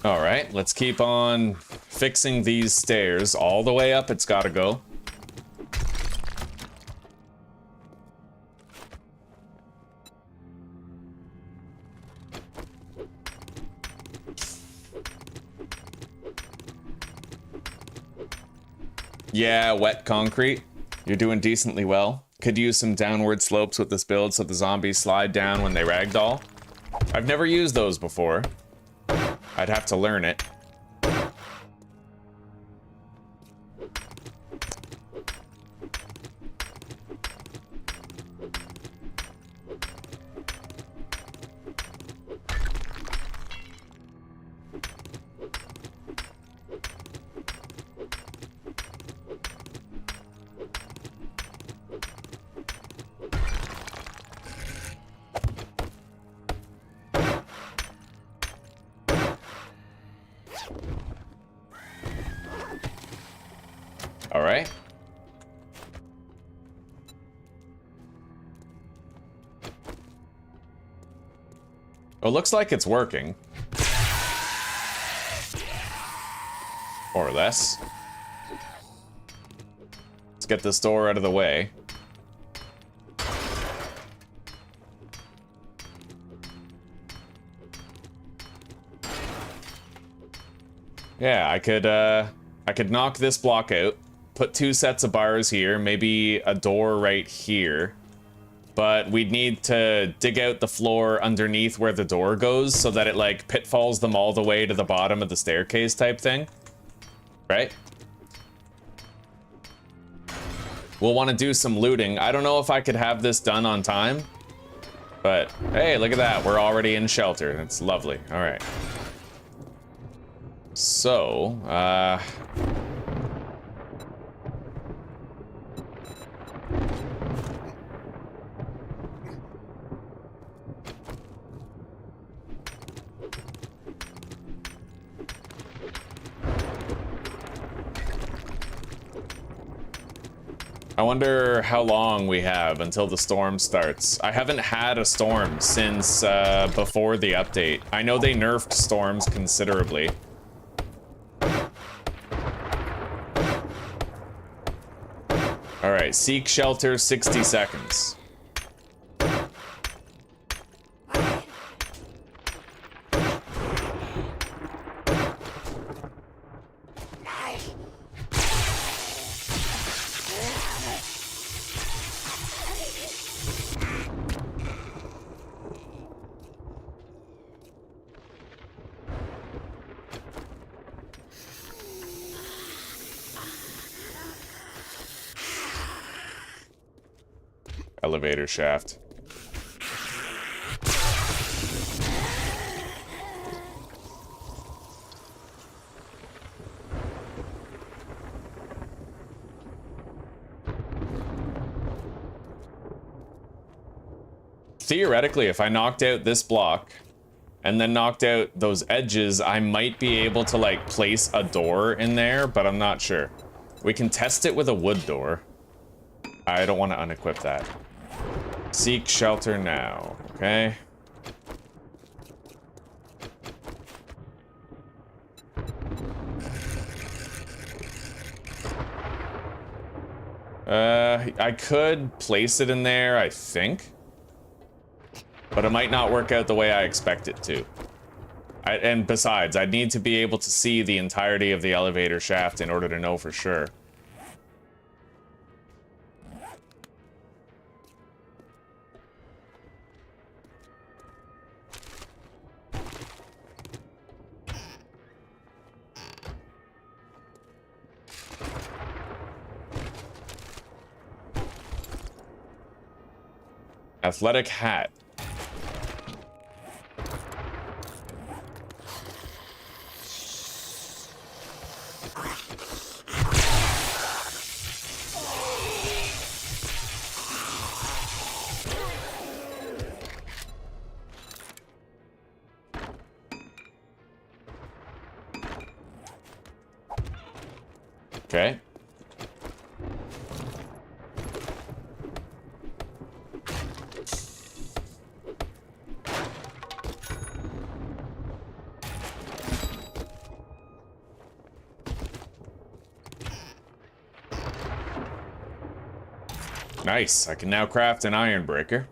All right, let's keep on fixing these stairs. All the way up, it's gotta go. Yeah, wet concrete. You're doing decently well. Could use some downward slopes with this build so the zombies slide down when they ragdoll. I've never used those before. I'd have to learn it. It looks like it's working. More or less. Let's get this door out of the way. Yeah, I could knock this block out, put 2 sets of bars here, maybe a door right here. But we'd need to dig out the floor underneath where the door goes so that it like pitfalls them all the way to the bottom of the staircase type thing. Right? We'll want to do some looting. I don't know if I could have this done on time, but hey, look at that. We're already in shelter. That's lovely. All right. So, I wonder how long we have until the storm starts. I haven't had a storm since before the update. I know they nerfed storms considerably. All right, seek shelter 60 seconds. Elevator shaft. Theoretically, if I knocked out this block and then knocked out those edges, I might be able to like place a door in there, but I'm not sure. We can test it with a wood door. I don't want to unequip that. Seek shelter now, okay? I could place it in there, I think. But it might not work out the way I expect it to. And besides, I'd need to be able to see the entirety of the elevator shaft in order to know for sure. Athletic hat. Okay. Nice, I can now craft an iron breaker.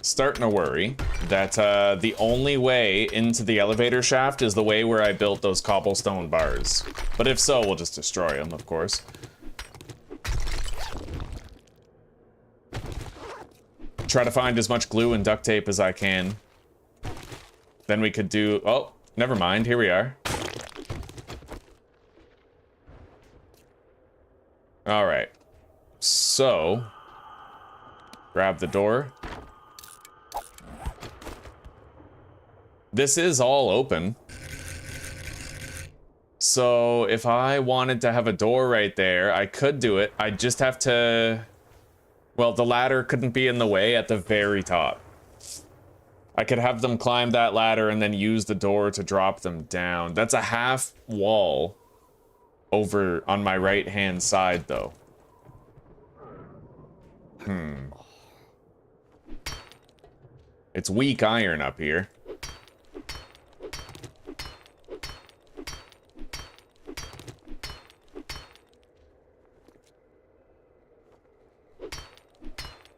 Starting to worry that the only way into the elevator shaft is the way where I built those cobblestone bars. But if so, we'll just destroy them, of course. Try to find as much glue and duct tape as I can. Then we could do... Oh, never mind. Here we are. All right. So, grab the door. This is all open. So if I wanted to have a door right there, I could do it. I just have to... Well, the ladder couldn't be in the way at the very top. I could have them climb that ladder and then use the door to drop them down. That's a half wall over on my right-hand side, though. It's weak iron up here.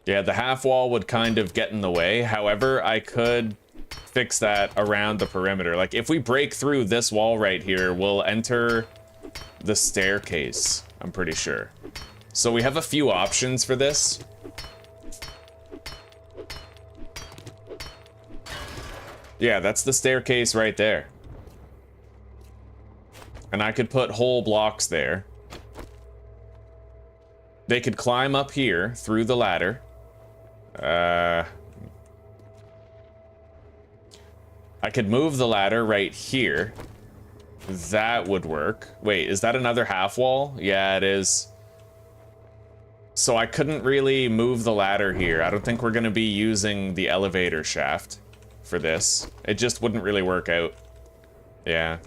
Yeah, the half wall would kind of get in the way. However, I could fix that around the perimeter. Like, if we break through this wall right here, we'll enter the staircase, I'm pretty sure. So we have a few options for this. Yeah, that's the staircase right there. And I could put whole blocks there. They could climb up here through the ladder. I could move the ladder right here. That would work. Wait, is that another half wall? Yeah, it is. So I couldn't really move the ladder here. I don't think we're gonna be using the elevator shaft for this. It just wouldn't really work out. Yeah.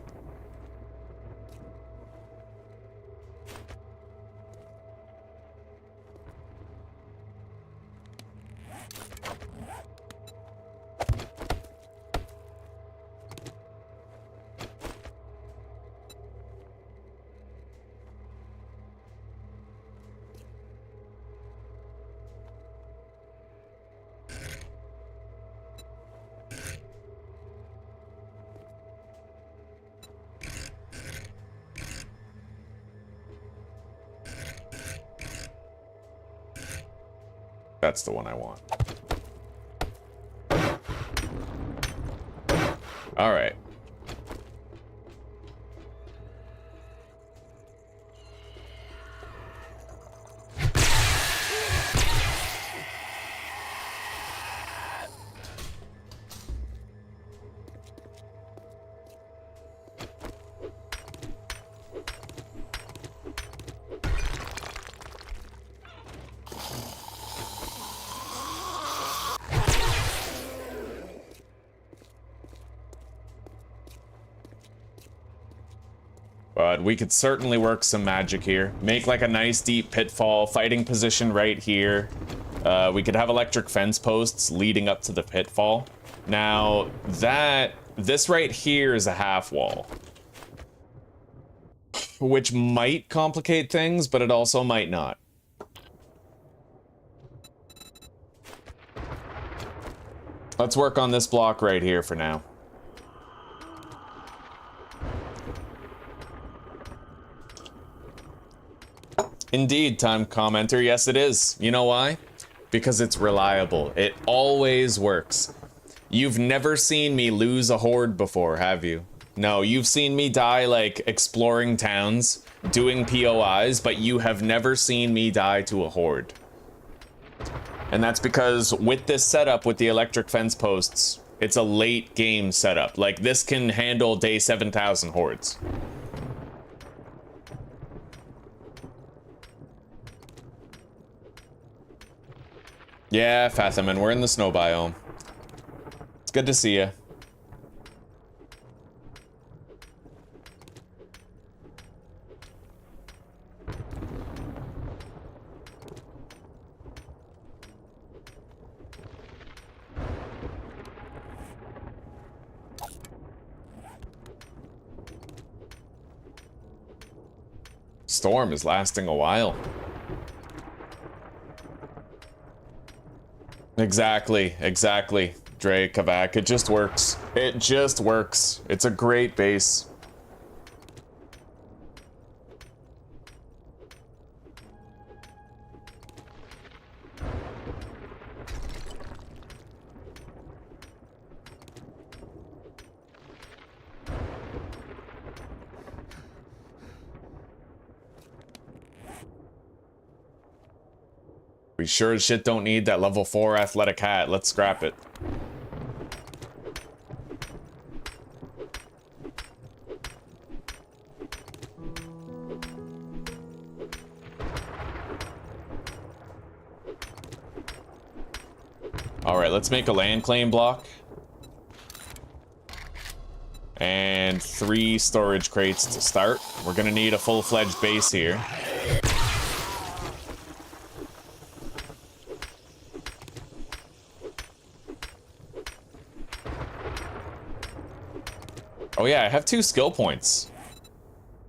That's the one I want. All right. But we could certainly work some magic here. Make like a nice deep pitfall, fighting position right here. We could have electric fence posts leading up to the pitfall. Now, this right here is a half wall. Which might complicate things, but it also might not. Let's work on this block right here for now. Indeed, time commenter, yes it is. You know why? Because it's reliable. It always works. You've never seen me lose a horde before, have you? No, you've seen me die like exploring towns, doing POIs, but you have never seen me die to a horde. And that's because with this setup with the electric fence posts, it's a late game setup. Like this can handle day 7,000 hordes. Yeah, Fathaman, we're in the snow biome. It's good to see you. Storm is lasting a while. Exactly, Dre Kavak. It just works. It just works. It's a great base. We sure as shit don't need that level 4 athletic hat. Let's scrap it. Alright, let's make a land claim block. And 3 storage crates to start. We're gonna need a full-fledged base here. Oh yeah, I have 2 skill points.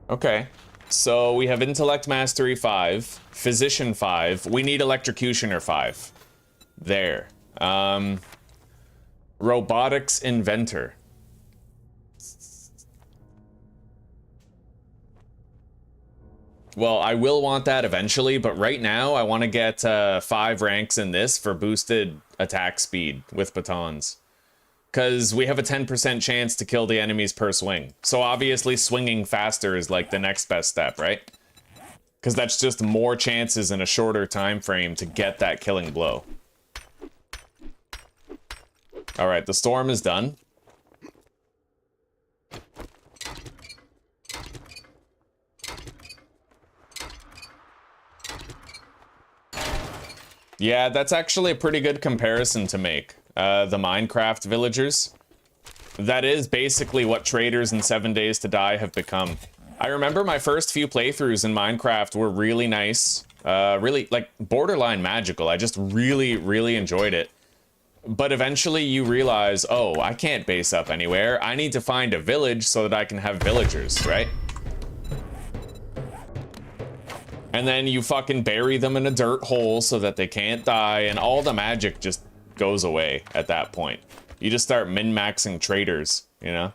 Okay. So we have Intellect Mastery 5, Physician 5. We need Electrocutioner 5. There. Robotics Inventor. Well, I will want that eventually, but right now I want to get 5 ranks in this for boosted attack speed with batons. Because we have a 10% chance to kill the enemies per swing. So obviously swinging faster is like the next best step, right? Because that's just more chances in a shorter time frame to get that killing blow. Alright, the storm is done. Yeah, that's actually a pretty good comparison to make. The Minecraft villagers. That is basically what traders in 7 Days to Die have become. I remember my first few playthroughs in Minecraft were really nice. Really, like, borderline magical. I just really, really enjoyed it. But eventually you realize, oh, I can't base up anywhere. I need to find a village so that I can have villagers, right? And then you fucking bury them in a dirt hole so that they can't die, and all the magic just goes away at that point. You just start min-maxing traders, you know?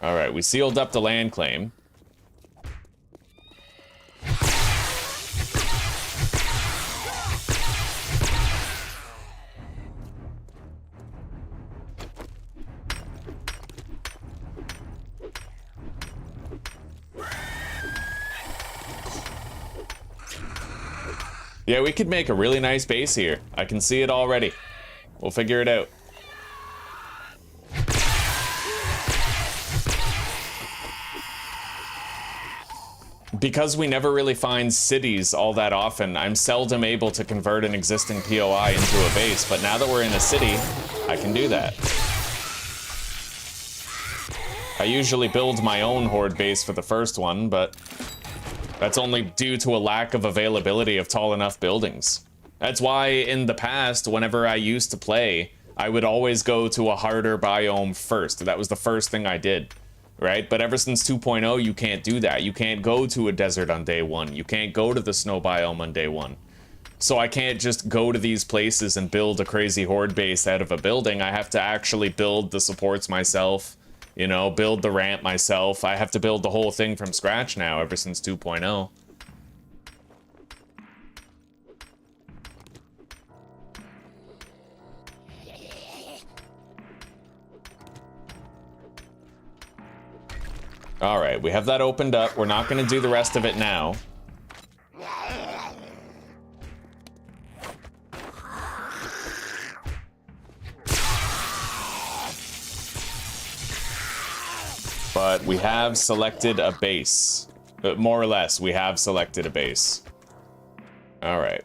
Alright, we sealed up the land claim. Yeah, we could make a really nice base here. I can see it already. We'll figure it out. Because we never really find cities all that often, I'm seldom able to convert an existing POI into a base, but now that we're in a city, I can do that. I usually build my own horde base for the first one, but that's only due to a lack of availability of tall enough buildings. That's why in the past, whenever I used to play, I would always go to a harder biome first. That was the first thing I did, right? But ever since 2.0, you can't do that. You can't go to a desert on day 1. You can't go to the snow biome on day 1. So I can't just go to these places and build a crazy horde base out of a building. I have to actually build the supports myself. You know, build the ramp myself. I have to build the whole thing from scratch now, ever since 2.0. Alright, we have that opened up. We're not going to do the rest of it now. But we have selected a base. More or less, we have selected a base. Alright.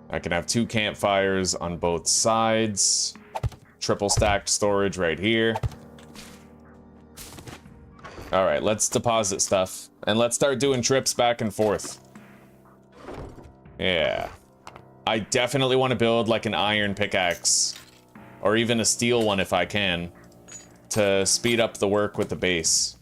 I can have 2 campfires on both sides. Triple stacked storage right here. Alright, let's deposit stuff. And let's start doing trips back and forth. Yeah. I definitely want to build like an iron pickaxe, or even a steel one if I can, to speed up the work with the base.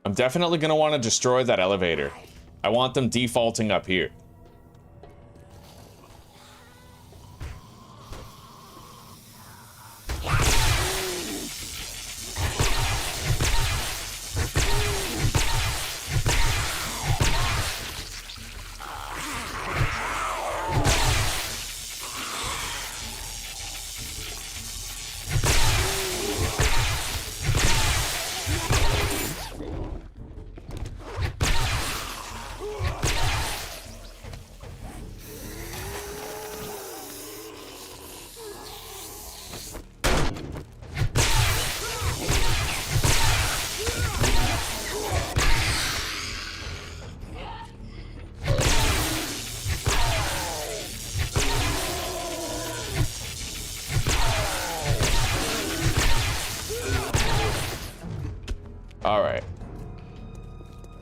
I'm definitely going to want to destroy that elevator. I want them defaulting up here.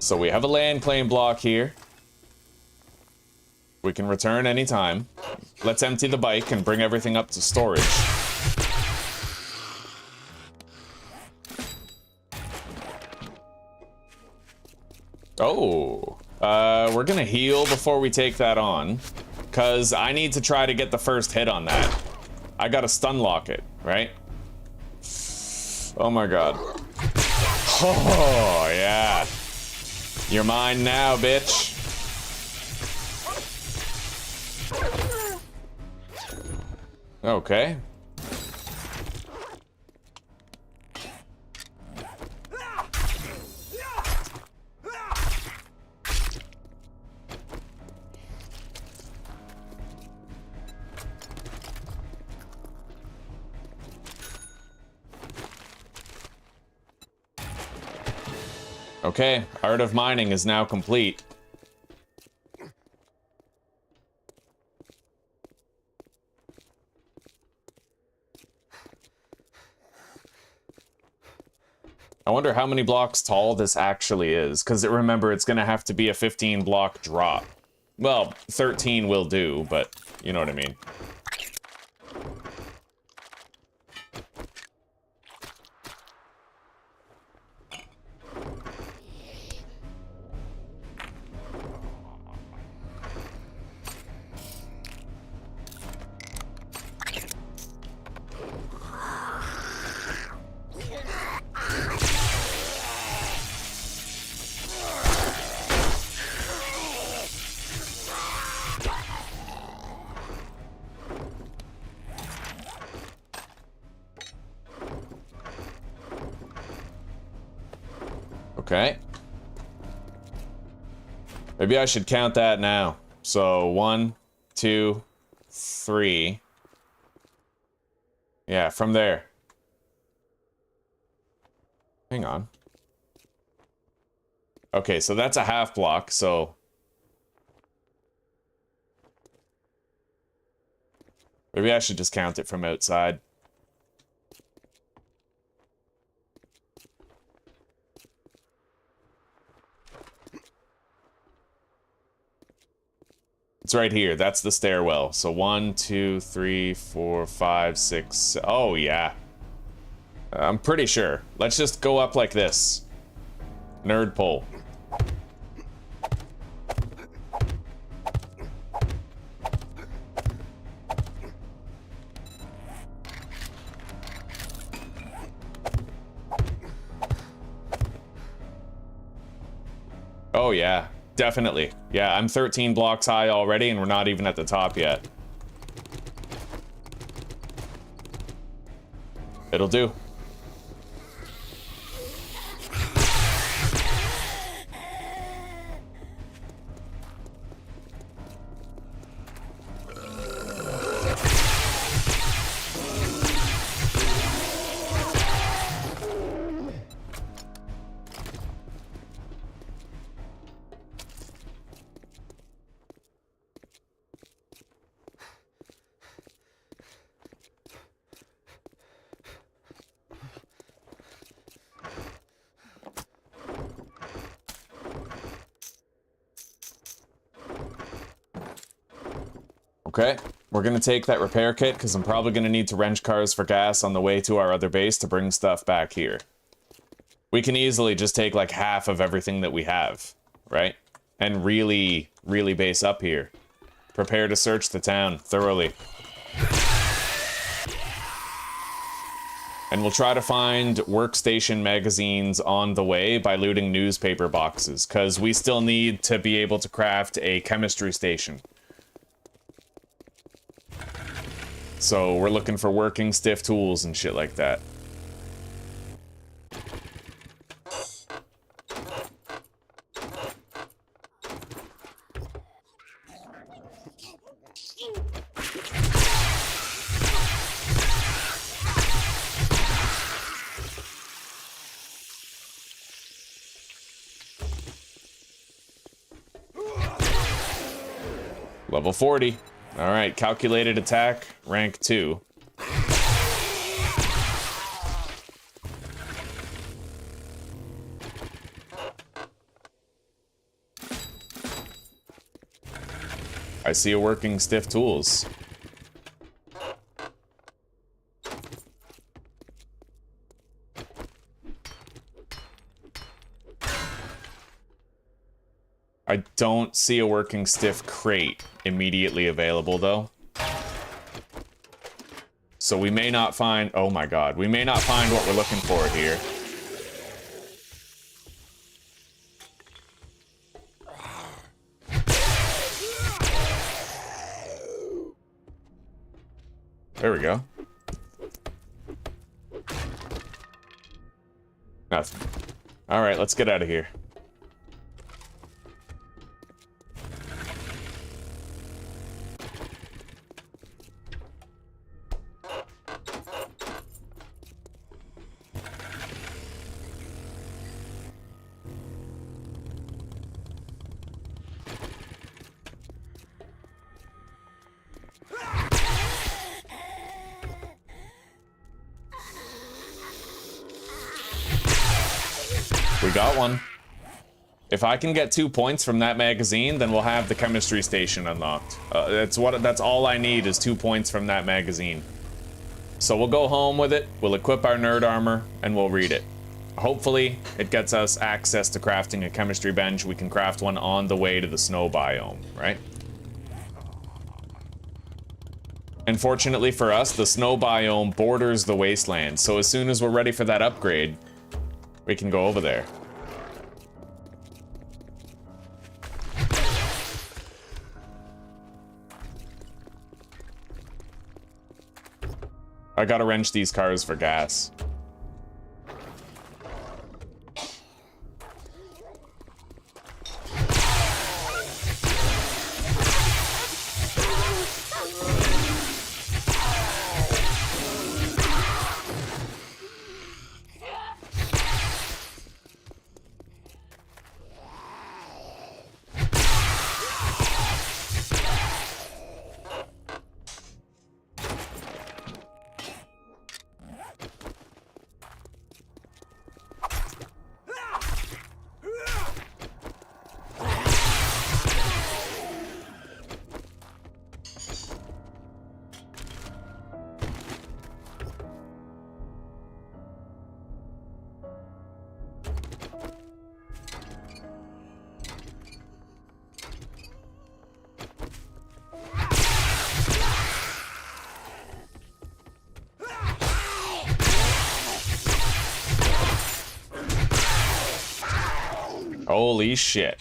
So we have a land claim block here. We can return anytime. Let's empty the bike and bring everything up to storage. Oh, we're gonna heal before we take that on, because I need to try to get the first hit on that. I gotta stun lock it, right? Oh my god. Oh, yeah. You're mine now, bitch. Okay. Okay, Art of Mining is now complete. I wonder how many blocks tall this actually is, because remember, it's going to have to be a 15 block drop. Well, 13 will do, but you know what I mean. Okay. Maybe I should count that now. So 1, 2, 3. Yeah, from there. Hang on. Okay, so that's a half block, so maybe I should just count it from outside. It's right here. That's the stairwell. So 1, 2, 3, 4, 5, 6. Oh, yeah. I'm pretty sure. Let's just go up like this. Nerd pole. Oh, yeah. Definitely. Yeah, I'm 13 blocks high already, and we're not even at the top yet. It'll do. Okay, we're gonna take that repair kit because I'm probably gonna need to wrench cars for gas on the way to our other base to bring stuff back here. We can easily just take like half of everything that we have, right? And really, really base up here. Prepare to search the town thoroughly. And we'll try to find workstation magazines on the way by looting newspaper boxes, because we still need to be able to craft a chemistry station. So we're looking for working stiff tools and shit like that. Level 40. All right, calculated attack, rank 2. I see a working stiff tools. I don't see a working stiff crate immediately available, though. So we may not find... Oh my god. We may not find what we're looking for here. There we go. Nothing. Alright, let's get out of here. We got one. If I can get 2 points from that magazine, then we'll have the chemistry station unlocked. That's all I need is 2 points from that magazine. So we'll go home with it, we'll equip our nerd armor, and we'll read it. Hopefully, it gets us access to crafting a chemistry bench. We can craft one on the way to the snow biome, right? Unfortunately for us, the snow biome borders the wasteland, so as soon as we're ready for that upgrade, we can go over there. I gotta wrench these cars for gas. Holy shit.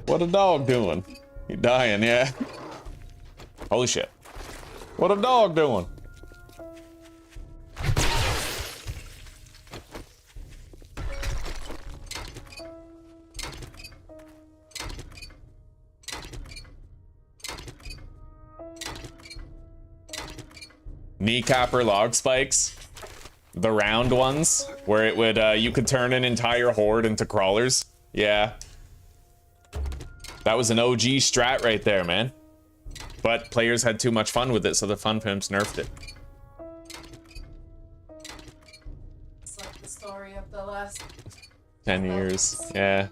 What a dog doing? He dying, yeah. Holy shit. What a dog doing? Kneecapper log spikes, the round ones, where it would you could turn an entire horde into crawlers. Yeah, that was an OG strat right there, man. But players had too much fun with it, so the fun pimps nerfed it. It's like the story of the last 10 years, yeah.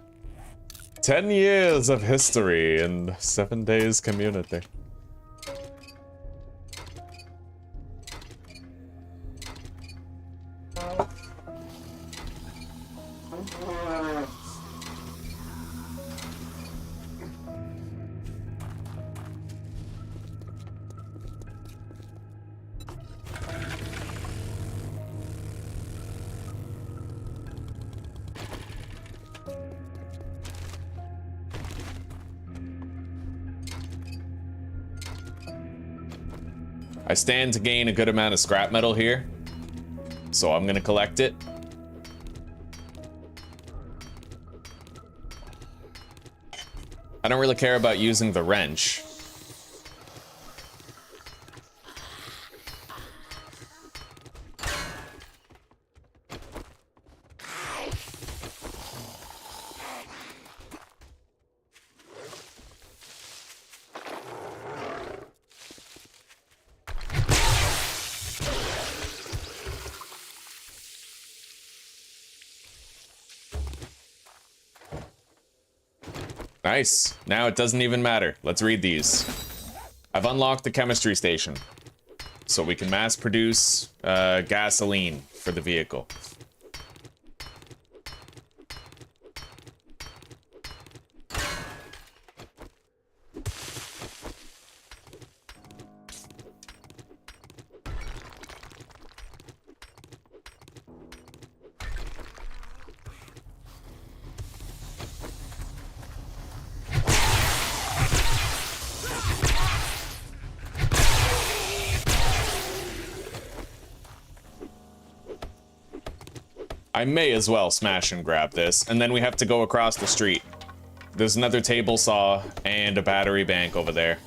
10 years of history and 7 days community. I stand to gain a good amount of scrap metal here, so I'm gonna collect it. I don't really care about using the wrench. Nice. Now it doesn't even matter. Let's read these. I've unlocked the chemistry station, so we can mass produce gasoline for the vehicle. I may as well smash and grab this, and then we have to go across the street. There's another table saw and a battery bank over there.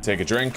Take a drink.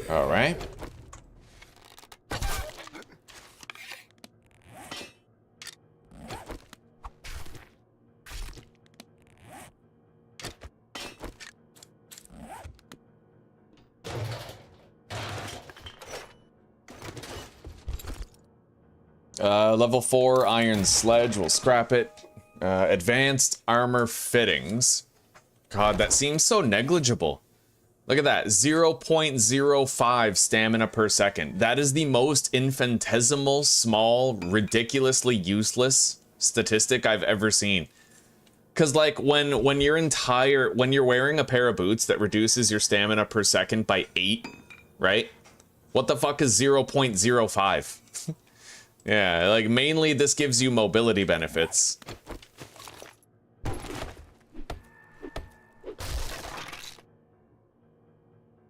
All right. Level 4 iron sledge, we'll scrap it. Advanced armor fittings. God, that seems so negligible. Look at that, 0.05 stamina per second. That is the most infinitesimal, small, ridiculously useless statistic I've ever seen. Cause like when you're wearing a pair of boots that reduces your stamina per second by 8, right? What the fuck is 0.05? Yeah, like mainly this gives you mobility benefits.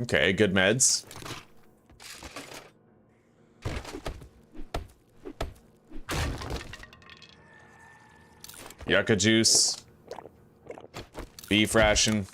Okay, good meds. Yucca juice. Beef ration.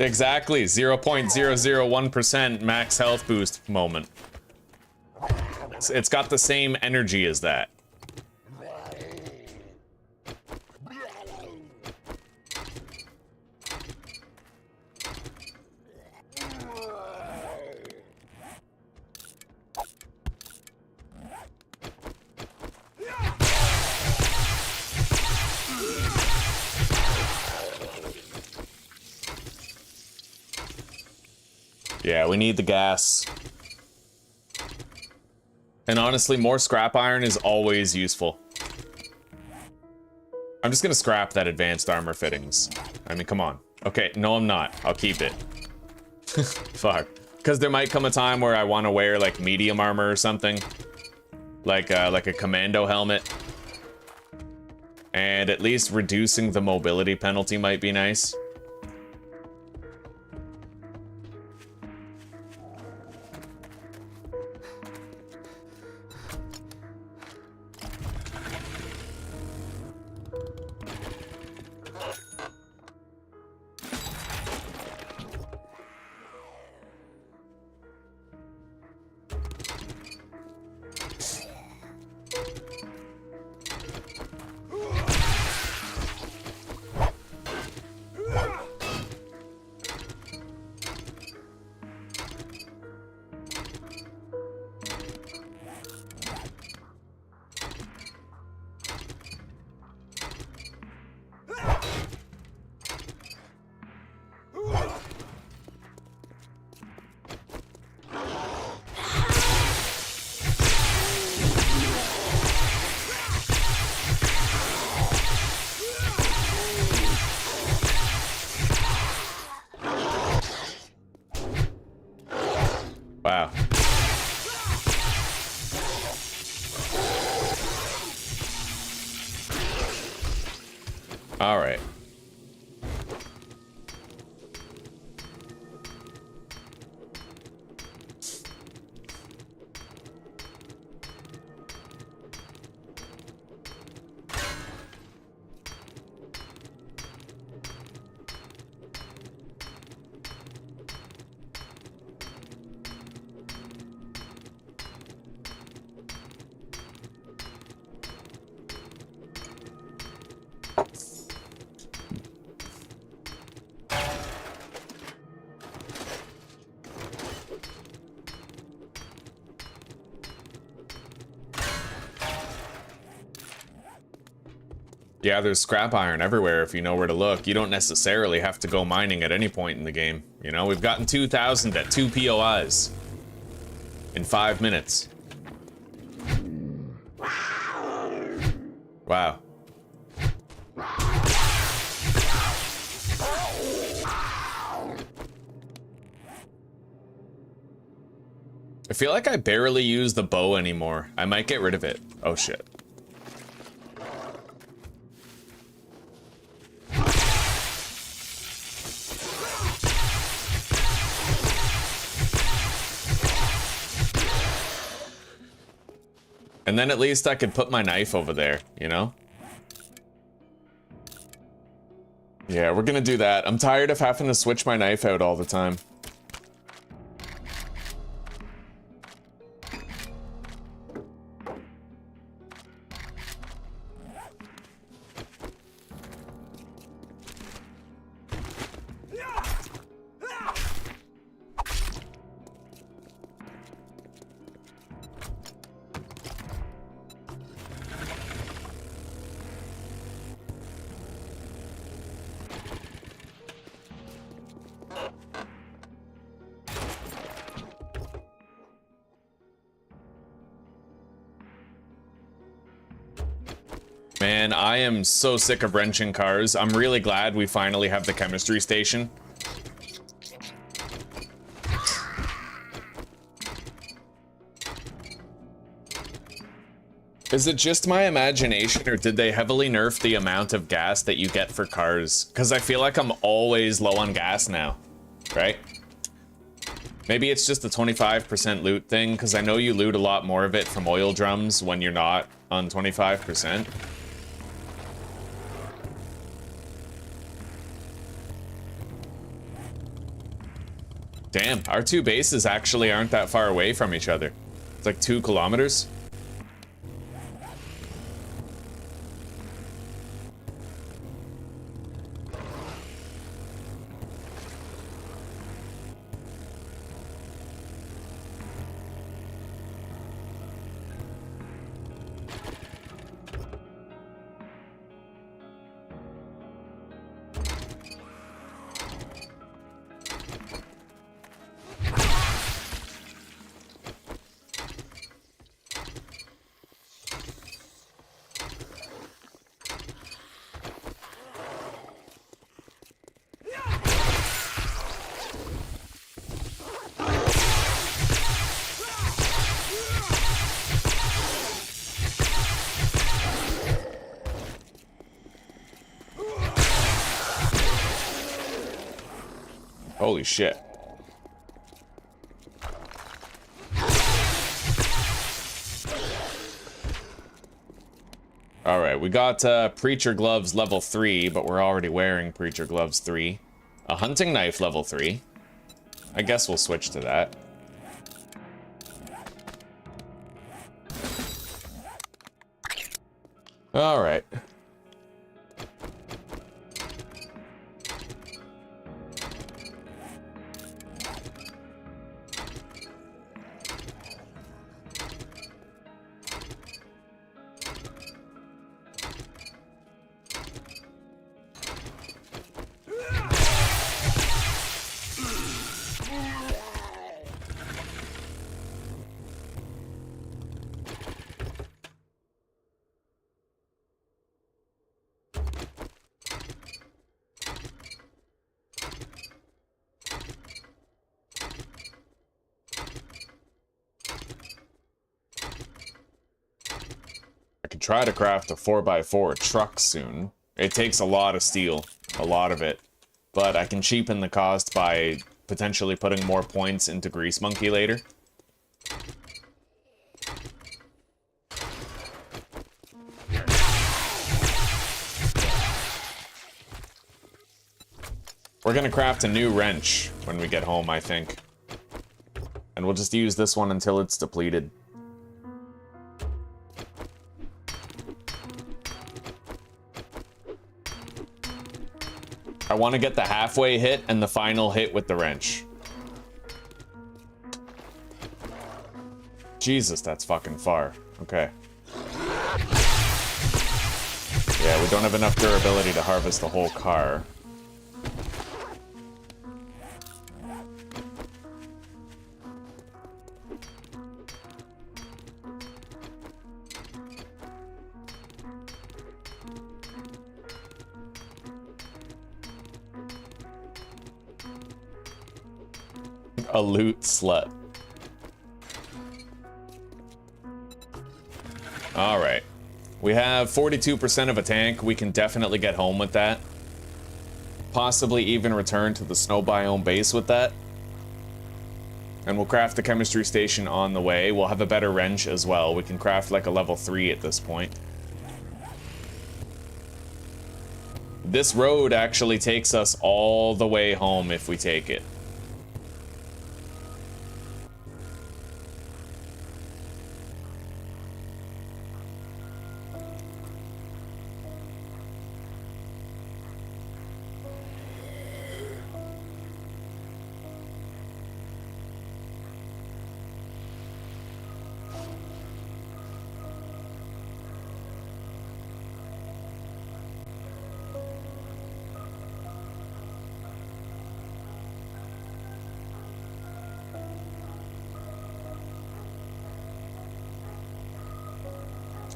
Exactly, 0.001% max health boost moment. It's got the same energy as that. Yeah, we need the gas. And honestly, more scrap iron is always useful. I'm just gonna scrap that advanced armor fittings. I mean, come on. Okay, no I'm not. I'll keep it. Fuck. Because there might come a time where I want to wear like medium armor or something. Like a commando helmet. And at least reducing the mobility penalty might be nice. All right. Yeah, there's scrap iron everywhere if you know where to look. You don't necessarily have to go mining at any point in the game. You know, we've gotten 2,000 at 2 POIs in 5 minutes. Wow. I feel like I barely use the bow anymore. I might get rid of it. Oh shit. And then at least I could put my knife over there, you know? Yeah, we're gonna do that. I'm tired of having to switch my knife out all the time. Man, I am so sick of wrenching cars. I'm really glad we finally have the chemistry station. Is it just my imagination, or did they heavily nerf the amount of gas that you get for cars? Because I feel like I'm always low on gas now, right? Maybe it's just the 25% loot thing, because I know you loot a lot more of it from oil drums when you're not on 25%. Damn, our two bases actually aren't that far away from each other. It's like 2 kilometers. Holy shit. Alright, we got Preacher Gloves level 3, but we're already wearing Preacher Gloves 3. A Hunting Knife level 3. I guess we'll switch to that. Alright. Try to craft a 4x4 truck soon, It takes a lot of steel, a lot of it. But I can cheapen the cost by potentially putting more points into Grease Monkey later. We're gonna craft a new wrench when we get home, I think. And we'll just use this one until it's depleted. I want to get the halfway hit and the final hit with the wrench. Jesus, that's fucking far. Okay. Yeah, we don't have enough durability to harvest the whole car. A loot slut. Alright. We have 42% of a tank. We can definitely get home with that. Possibly even return to the snow biome base with that. And we'll craft the chemistry station on the way. We'll have a better wrench as well. We can craft like a level 3 at this point. This road actually takes us all the way home if we take it.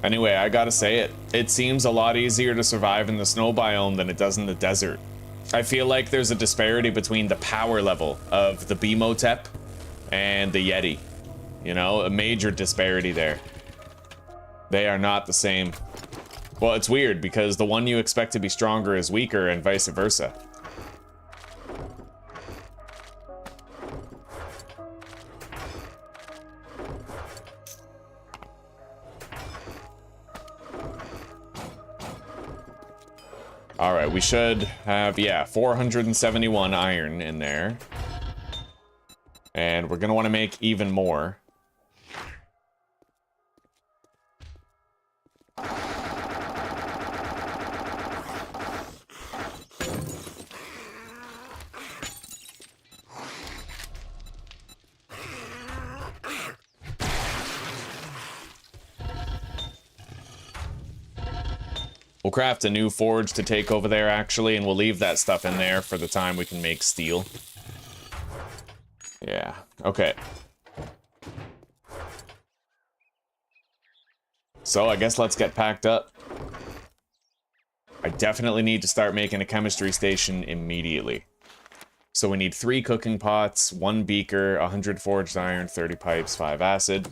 Anyway, I gotta say it. It seems a lot easier to survive in the snow biome than it does in the desert. I feel like there's a disparity between the power level of the Bimotep and the Yeti. You know, a major disparity there. They are not the same. Well, it's weird because the one you expect to be stronger is weaker and vice versa. Alright, we should have, yeah, 471 iron in there. And we're gonna want to make even more. We'll craft a new forge to take over there, actually, and we'll leave that stuff in there for the time we can make steel. Yeah, okay. So, I guess let's get packed up. I definitely need to start making a chemistry station immediately. So we need 3 cooking pots, 1 beaker, 100 forged iron, 30 pipes, 5 acid.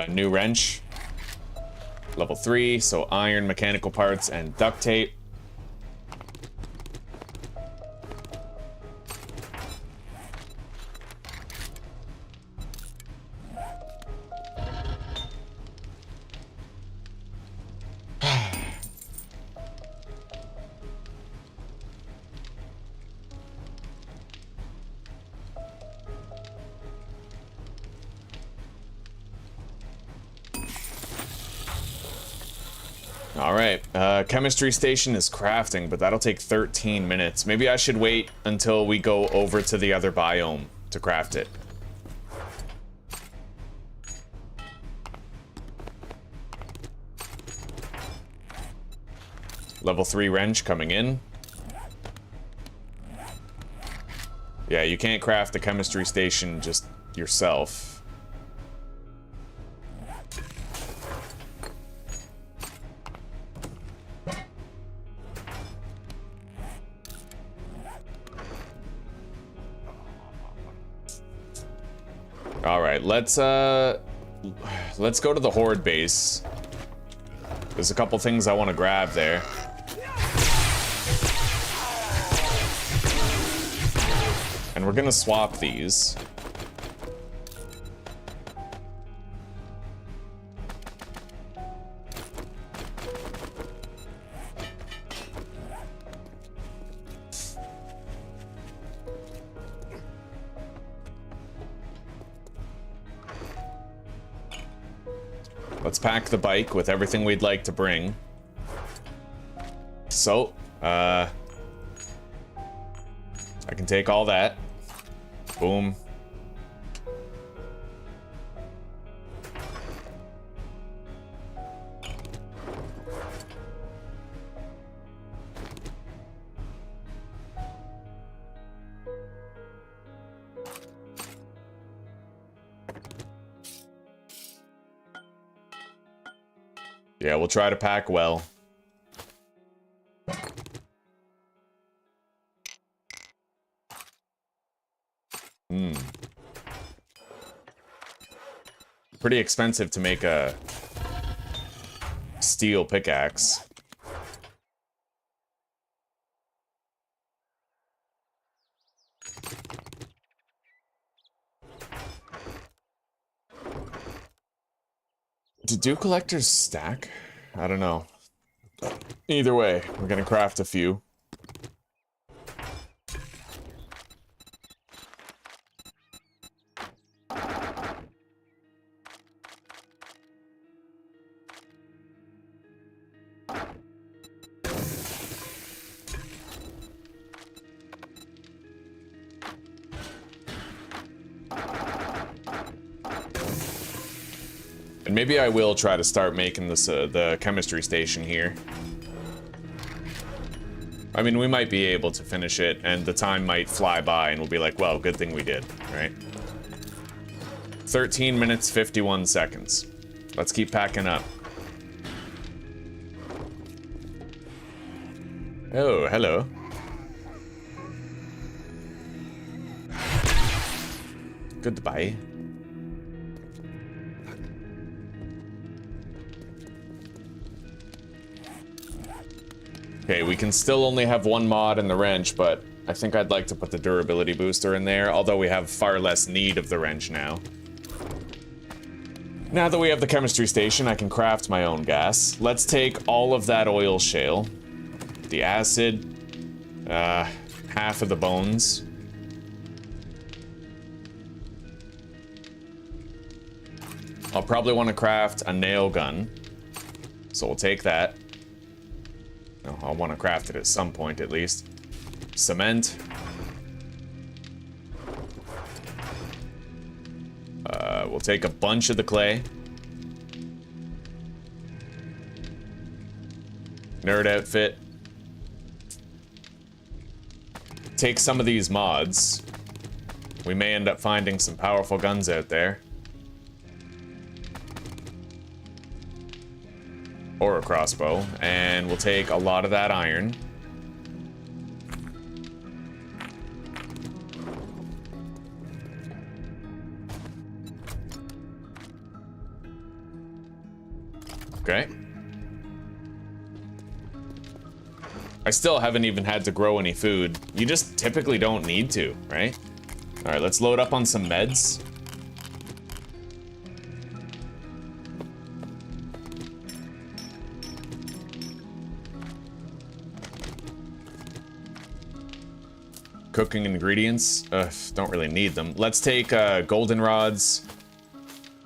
New wrench, level 3, so iron, mechanical parts, and duct tape. Alright, chemistry station is crafting, but that'll take 13 minutes. Maybe I should wait until we go over to the other biome to craft it. Level 3 wrench coming in. Yeah, you can't craft the chemistry station just yourself. All right, let's go to the horde base. There's a couple things I want to grab there. And we're gonna swap these. Let's pack the bike with everything we'd like to bring. So, I can take all that. Boom. Yeah, we'll try to pack well. Pretty expensive to make a steel pickaxe. Do collectors stack? I don't know. Either way, we're gonna craft a few. And maybe I will try to start making this the chemistry station here. I mean, we might be able to finish it, and the time might fly by, and we'll be like, well, good thing we did, right? 13 minutes, 51 seconds. Let's keep packing up. Oh, hello. Goodbye. Okay, we can still only have one mod in the wrench, but I think I'd like to put the durability booster in there, although we have far less need of the wrench now. Now that we have the chemistry station, I can craft my own gas. Let's take all of that oil shale, the acid, half of the bones. I'll probably want to craft a nail gun, so we'll take that. No, I'll want to craft it at some point, at least. Cement. We'll take a bunch of the clay. Nerd outfit. Take some of these mods. We may end up finding some powerful guns out there. Or a crossbow, and we'll take a lot of that iron. Okay. I still haven't even had to grow any food. You just typically don't need to, right? All right, let's load up on some meds. Cooking ingredients, don't really need them. Let's take goldenrods,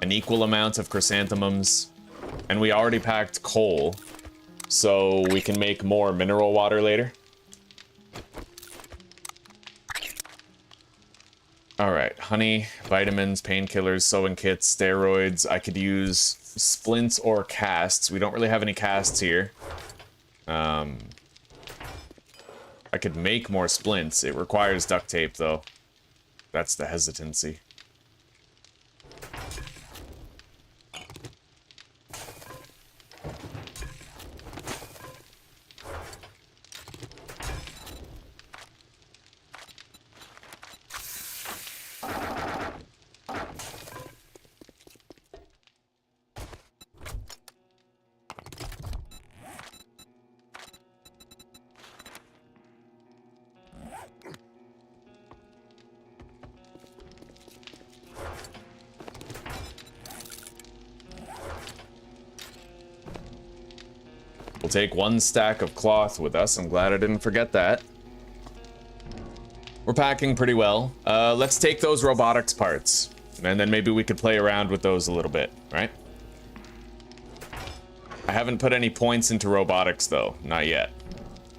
an equal amount of chrysanthemums, and we already packed coal, so we can make more mineral water later. All right, honey, vitamins, painkillers, sewing kits, steroids. I could use splints or casts. We don't really have any casts here. I could make more splints. It requires duct tape, though. That's the hesitancy. We'll take 1 stack of cloth with us. I'm glad I didn't forget that. We're packing pretty well. Let's take those robotics parts. And then maybe we could play around with those a little bit, right? I haven't put any points into robotics, though. Not yet.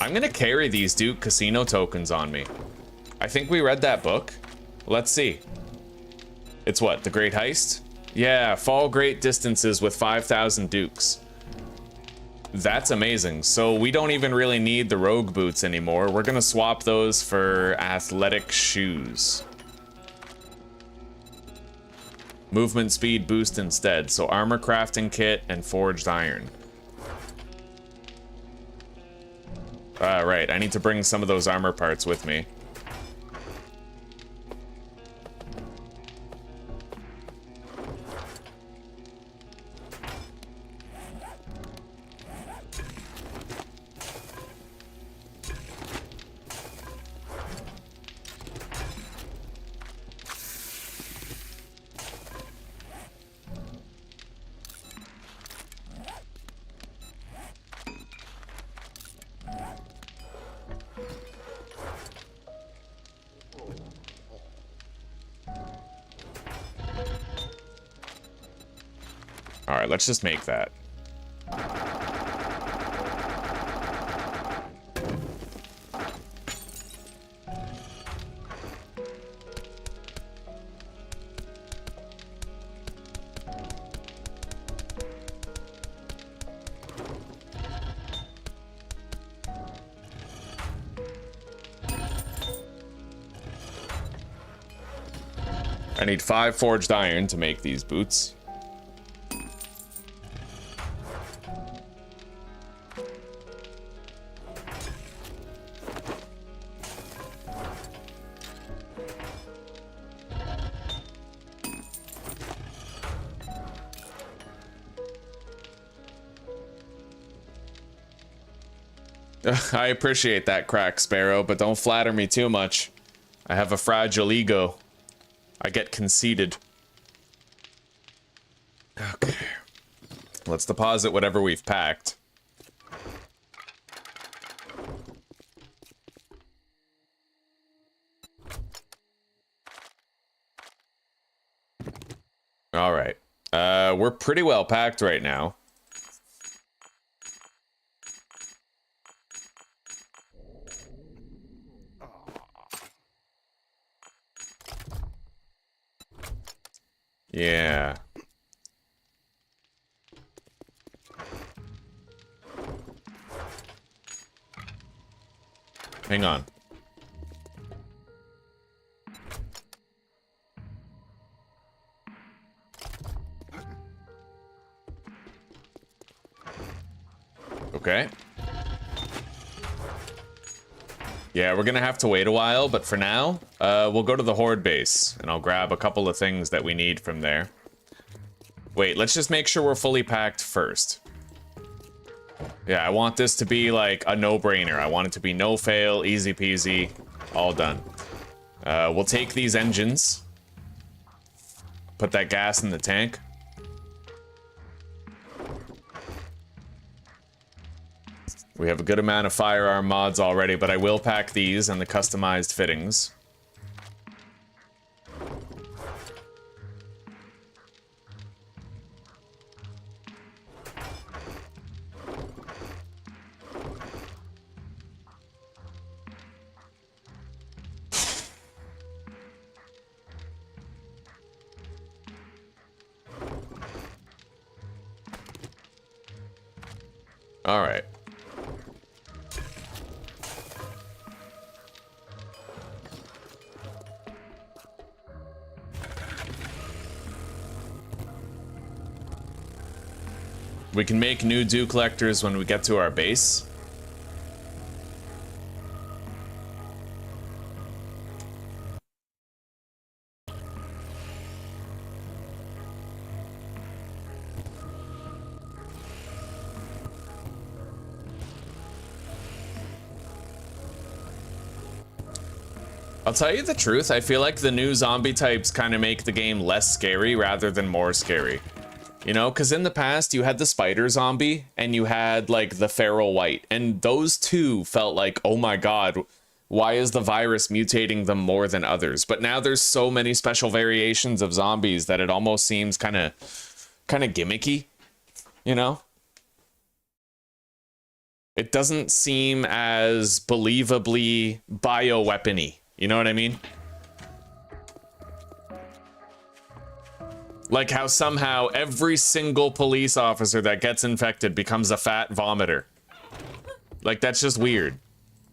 I'm gonna carry these Duke Casino tokens on me. I think we read that book. Let's see. It's what, The Great Heist? Yeah, fall great distances with 5,000 Dukes. That's amazing. So we don't even really need the rogue boots anymore. We're gonna swap those for athletic shoes. Movement speed boost instead. So armor crafting kit and forged iron. Right, I need to bring some of those armor parts with me. Alright, let's just make that. I need 5 forged iron to make these boots. I appreciate that, Crack Sparrow, but don't flatter me too much. I have a fragile ego. I get conceited. Okay. Let's deposit whatever we've packed. All right. We're pretty well packed right now. Yeah. Hang on. Okay. Yeah, we're gonna have to wait a while, but for now, we'll go to the horde base, and I'll grab a couple of things that we need from there. Wait, let's just make sure we're fully packed first. Yeah, I want this to be like a no-brainer. I want it to be no fail, easy peasy, all done. We'll take these engines, put that gas in the tank. We have a good amount of firearm mods already, but I will pack these and the customized fittings. All right. We can make new dew collectors when we get to our base. I'll tell you the truth, I feel like the new zombie types kind of make the game less scary rather than more scary. You know, because in the past you had the spider zombie and you had like the feral white, and those two felt like, oh my god, why is the virus mutating them more than others? But now there's so many special variations of zombies that it almost seems kind of gimmicky, you know? It doesn't seem as believably bioweapony, you know what I mean? Like how somehow every single police officer that gets infected becomes a fat vomiter. Like, that's just weird.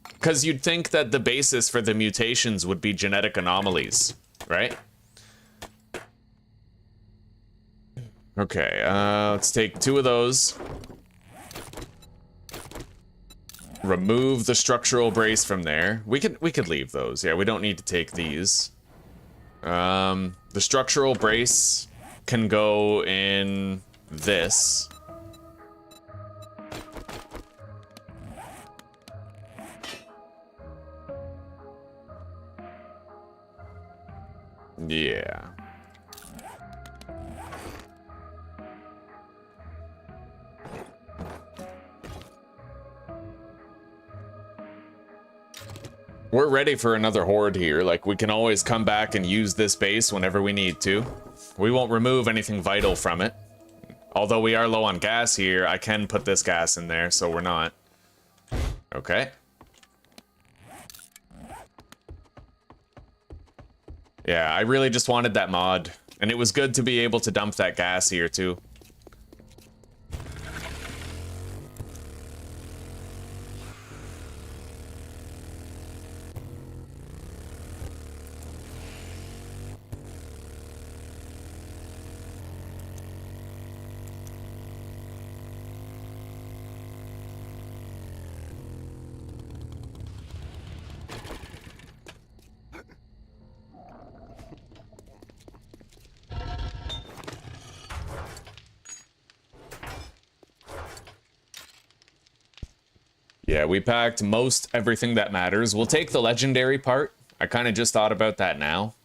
Because you'd think that the basis for the mutations would be genetic anomalies, right? Okay, let's take 2 of those. Remove the structural brace from there. We could leave those. Yeah, we don't need to take these. The structural brace can go in this. Yeah. We're ready for another horde here. Like, we can always come back and use this base whenever we need to. We won't remove anything vital from it. Although we are low on gas here, I can put this gas in there, so we're not. Okay. Yeah, I really just wanted that mod. And it was good to be able to dump that gas here, too. Yeah, we packed most everything that matters. We'll take the legendary part. I kind of just thought about that now.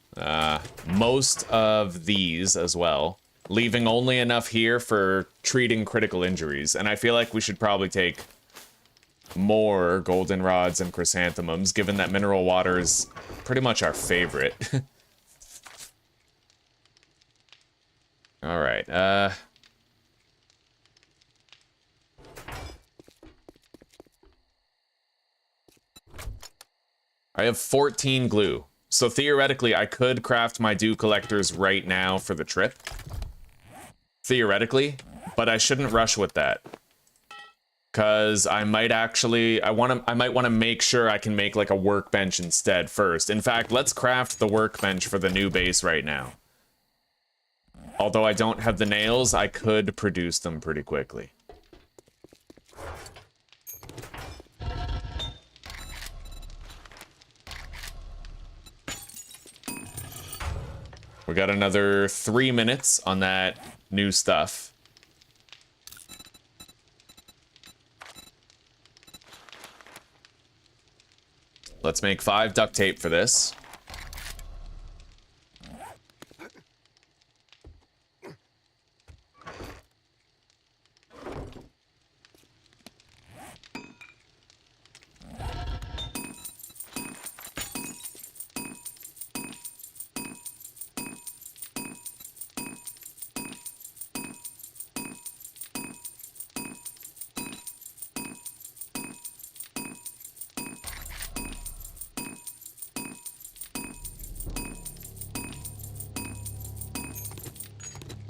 Most of these as well. Leaving only enough here for treating critical injuries. And I feel like we should probably take more goldenrods and chrysanthemums, given that mineral water is pretty much our favorite. Alright, I have 14 glue. So theoretically, I could craft my dew collectors right now for the trip. Theoretically, but I shouldn't rush with that. Cause I might actually, I might want to make sure I can make like a workbench instead first. In fact, let's craft the workbench for the new base right now. Although I don't have the nails, I could produce them pretty quickly. We got another 3 minutes on that new stuff. Let's make 5 duct tape for this.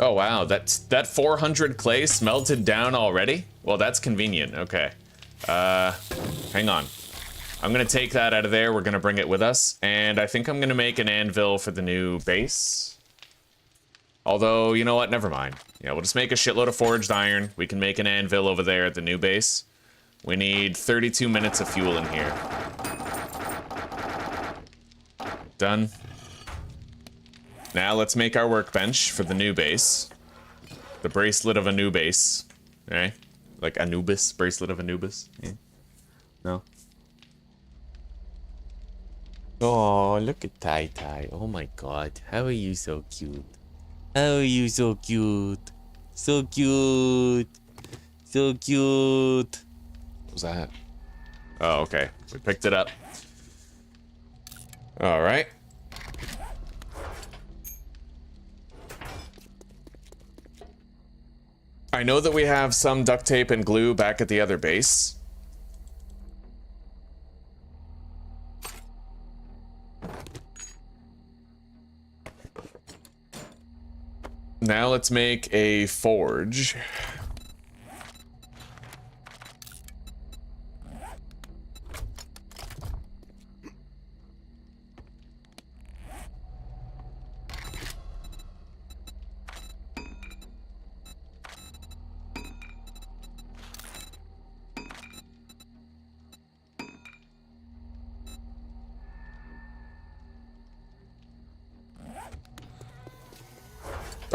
Oh wow, that 400 clay smelted down already? Well, that's convenient. Okay. Hang on. I'm gonna take that out of there. We're gonna bring it with us. And I think I'm gonna make an anvil for the new base. Although, you know what? Never mind. Yeah, we'll just make a shitload of forged iron. We can make an anvil over there at the new base. We need 32 minutes of fuel in here. Done. Now let's make our workbench for the new base. The bracelet of Anubis. Right? Like Anubis, bracelet of Anubis. Yeah. No. Oh, look at Tai Tai. Oh my god. How are you so cute? How are you so cute? So cute. So cute. What was that? Oh, okay. We picked it up. All right. I know that we have some duct tape and glue back at the other base. Now let's make a forge.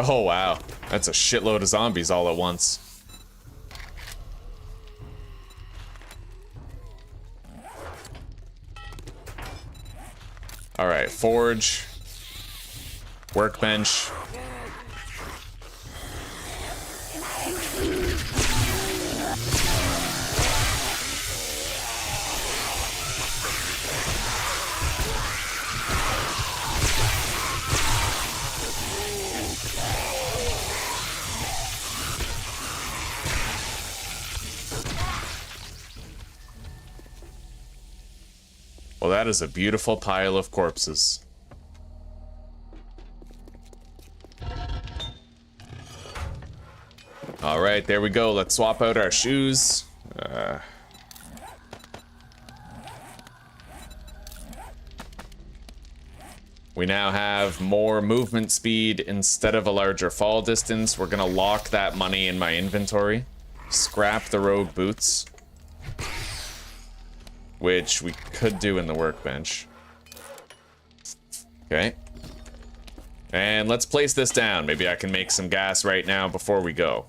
Oh wow, that's a shitload of zombies all at once. All right, forge, workbench. Well, that is a beautiful pile of corpses. All right, there we go. Let's swap out our shoes. We now have more movement speed instead of a larger fall distance. We're gonna lock that money in my inventory. Scrap the rogue boots, which we could do in the workbench. Okay. And let's place this down. Maybe I can make some gas right now before we go.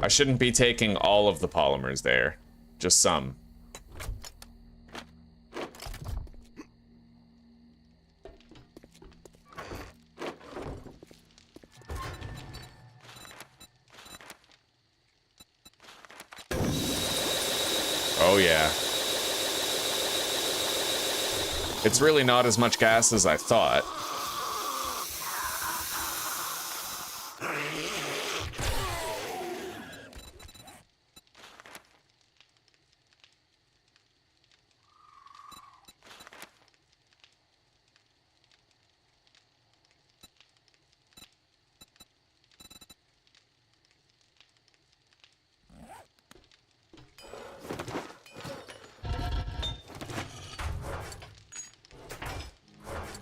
I shouldn't be taking all of the polymers there, just some. Oh yeah. It's really not as much gas as I thought.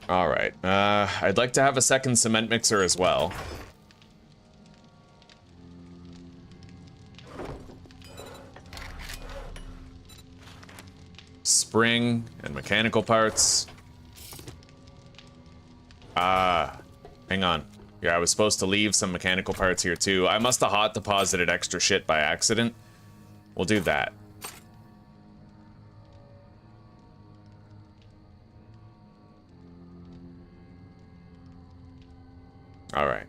All right, I'd like to have a second cement mixer as well. Spring and mechanical parts. Hang on. Yeah, I was supposed to leave some mechanical parts here too. I must have hot deposited extra shit by accident. We'll do that. All right.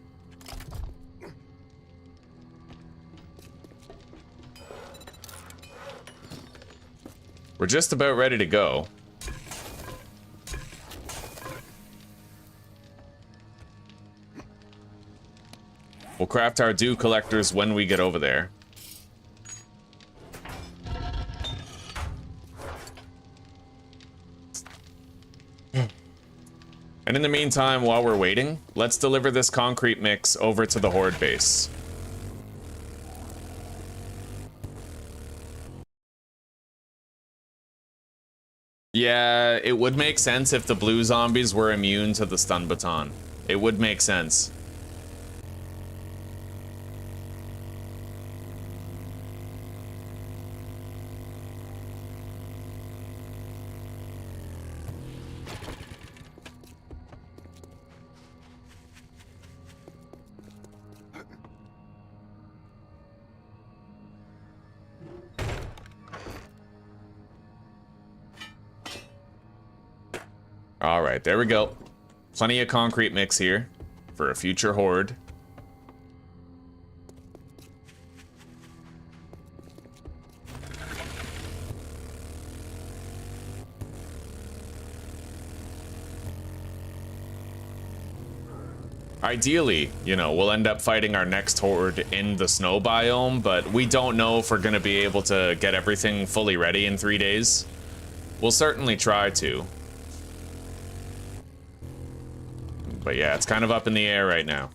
We're just about ready to go. We'll craft our dew collectors when we get over there. And in the meantime, while we're waiting, let's deliver this concrete mix over to the horde base. Yeah, it would make sense if the blue zombies were immune to the stun baton. It would make sense. All right, there we go. Plenty of concrete mix here for a future horde. Ideally, you know, we'll end up fighting our next horde in the snow biome, but we don't know if we're going to be able to get everything fully ready in 3 days. We'll certainly try to. But yeah, it's kind of up in the air right now.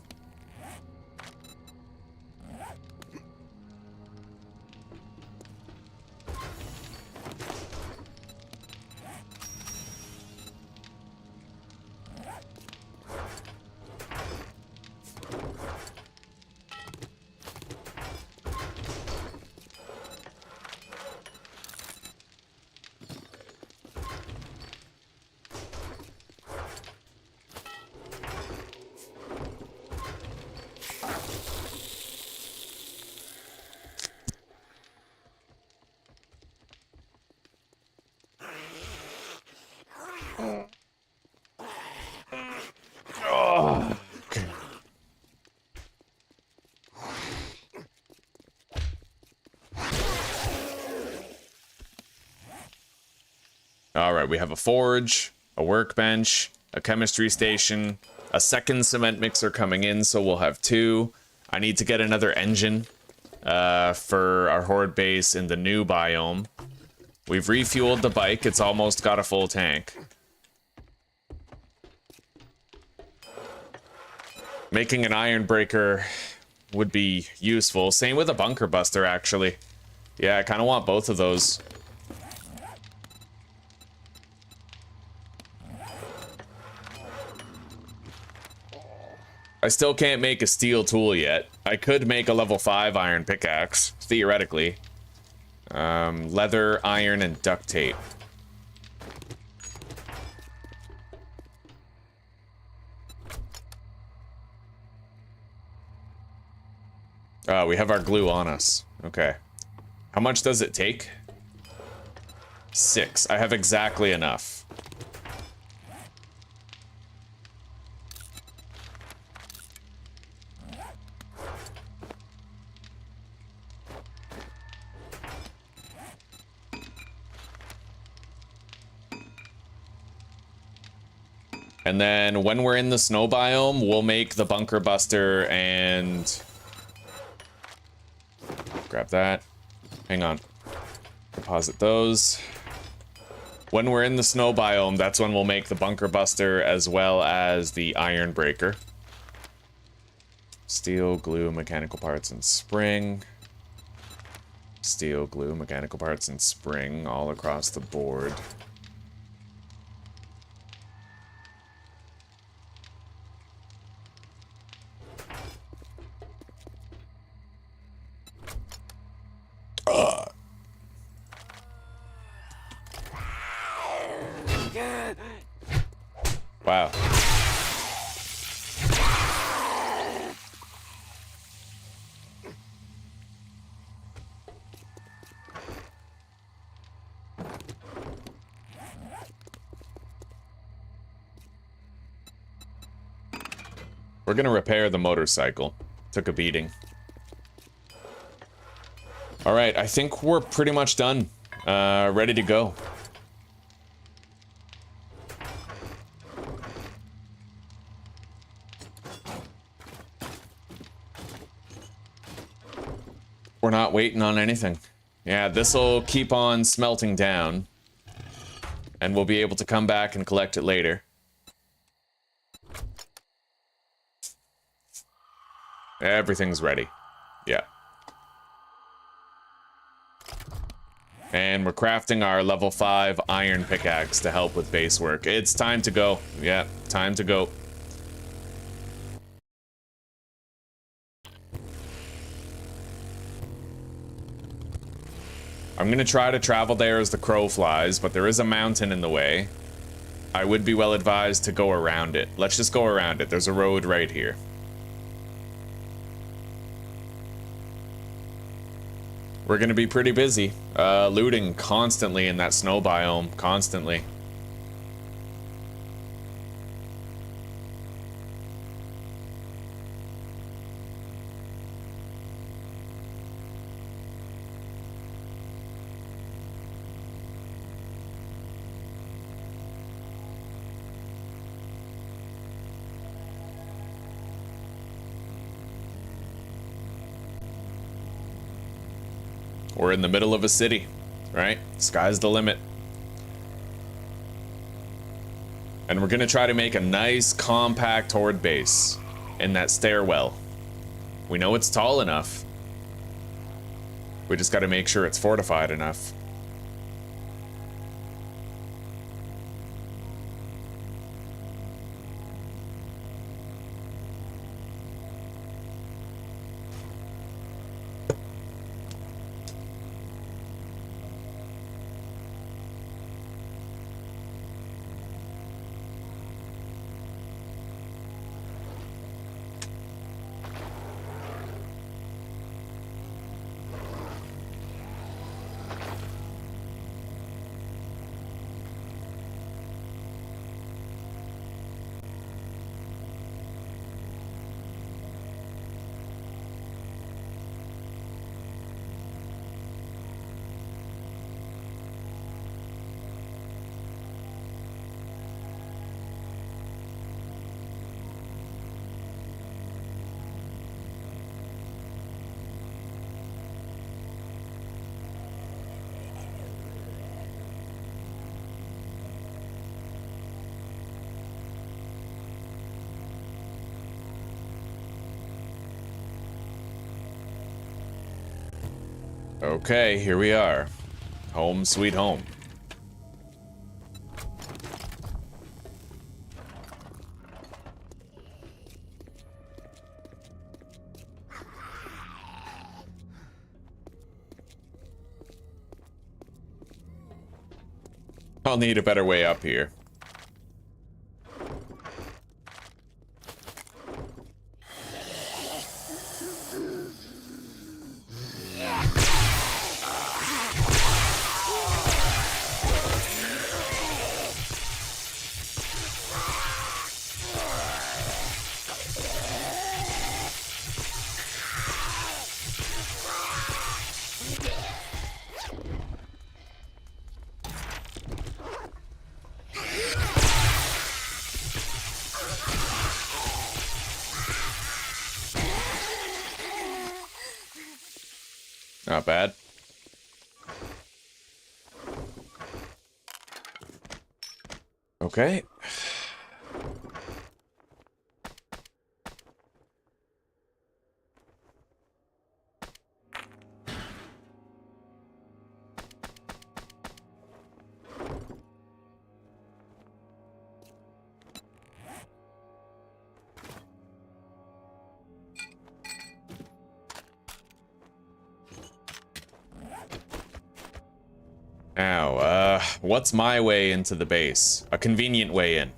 All right, we have a forge, a workbench, a chemistry station, a second cement mixer coming in, so we'll have 2. I need to get another engine for our horde base in the new biome. We've refueled the bike. It's almost got a full tank. Making an iron breaker would be useful. Same with a bunker buster, actually. Yeah, I kind of want both of those. I still can't make a steel tool yet. I could make a level 5 iron pickaxe, theoretically. Leather, iron, and duct tape. We have our glue on us. Okay. How much does it take? 6. I have exactly enough. And then when we're in the snow biome, we'll make the bunker buster and... Grab that. Hang on. Deposit those. When we're in the snow biome, that's when we'll make the bunker buster as well as the iron breaker. Steel, glue, mechanical parts, and spring. Steel, glue, mechanical parts, and spring all across the board. Wow. We're gonna repair the motorcycle. Took a beating. All right, I think we're pretty much done. Ready to go. We're not waiting on anything. Yeah, this'll keep on smelting down. And we'll be able to come back and collect it later. Everything's ready. Yeah. And we're crafting our level 5 iron pickaxe to help with base work. It's time to go. Yeah, time to go. I'm gonna try to travel there as the crow flies, but there is a mountain in the way. I would be well advised to go around it. Let's just go around it. There's a road right here. We're gonna be pretty busy. Looting constantly in that snow biome. Constantly. We're in the middle of a city, right? Sky's the limit. And we're gonna try to make a nice, compact horde base in that stairwell. We know it's tall enough. We just gotta make sure it's fortified enough. Okay, here we are. Home sweet home. I'll need a better way up here. Not bad. Okay. Now, what's my way into the base? A convenient way in.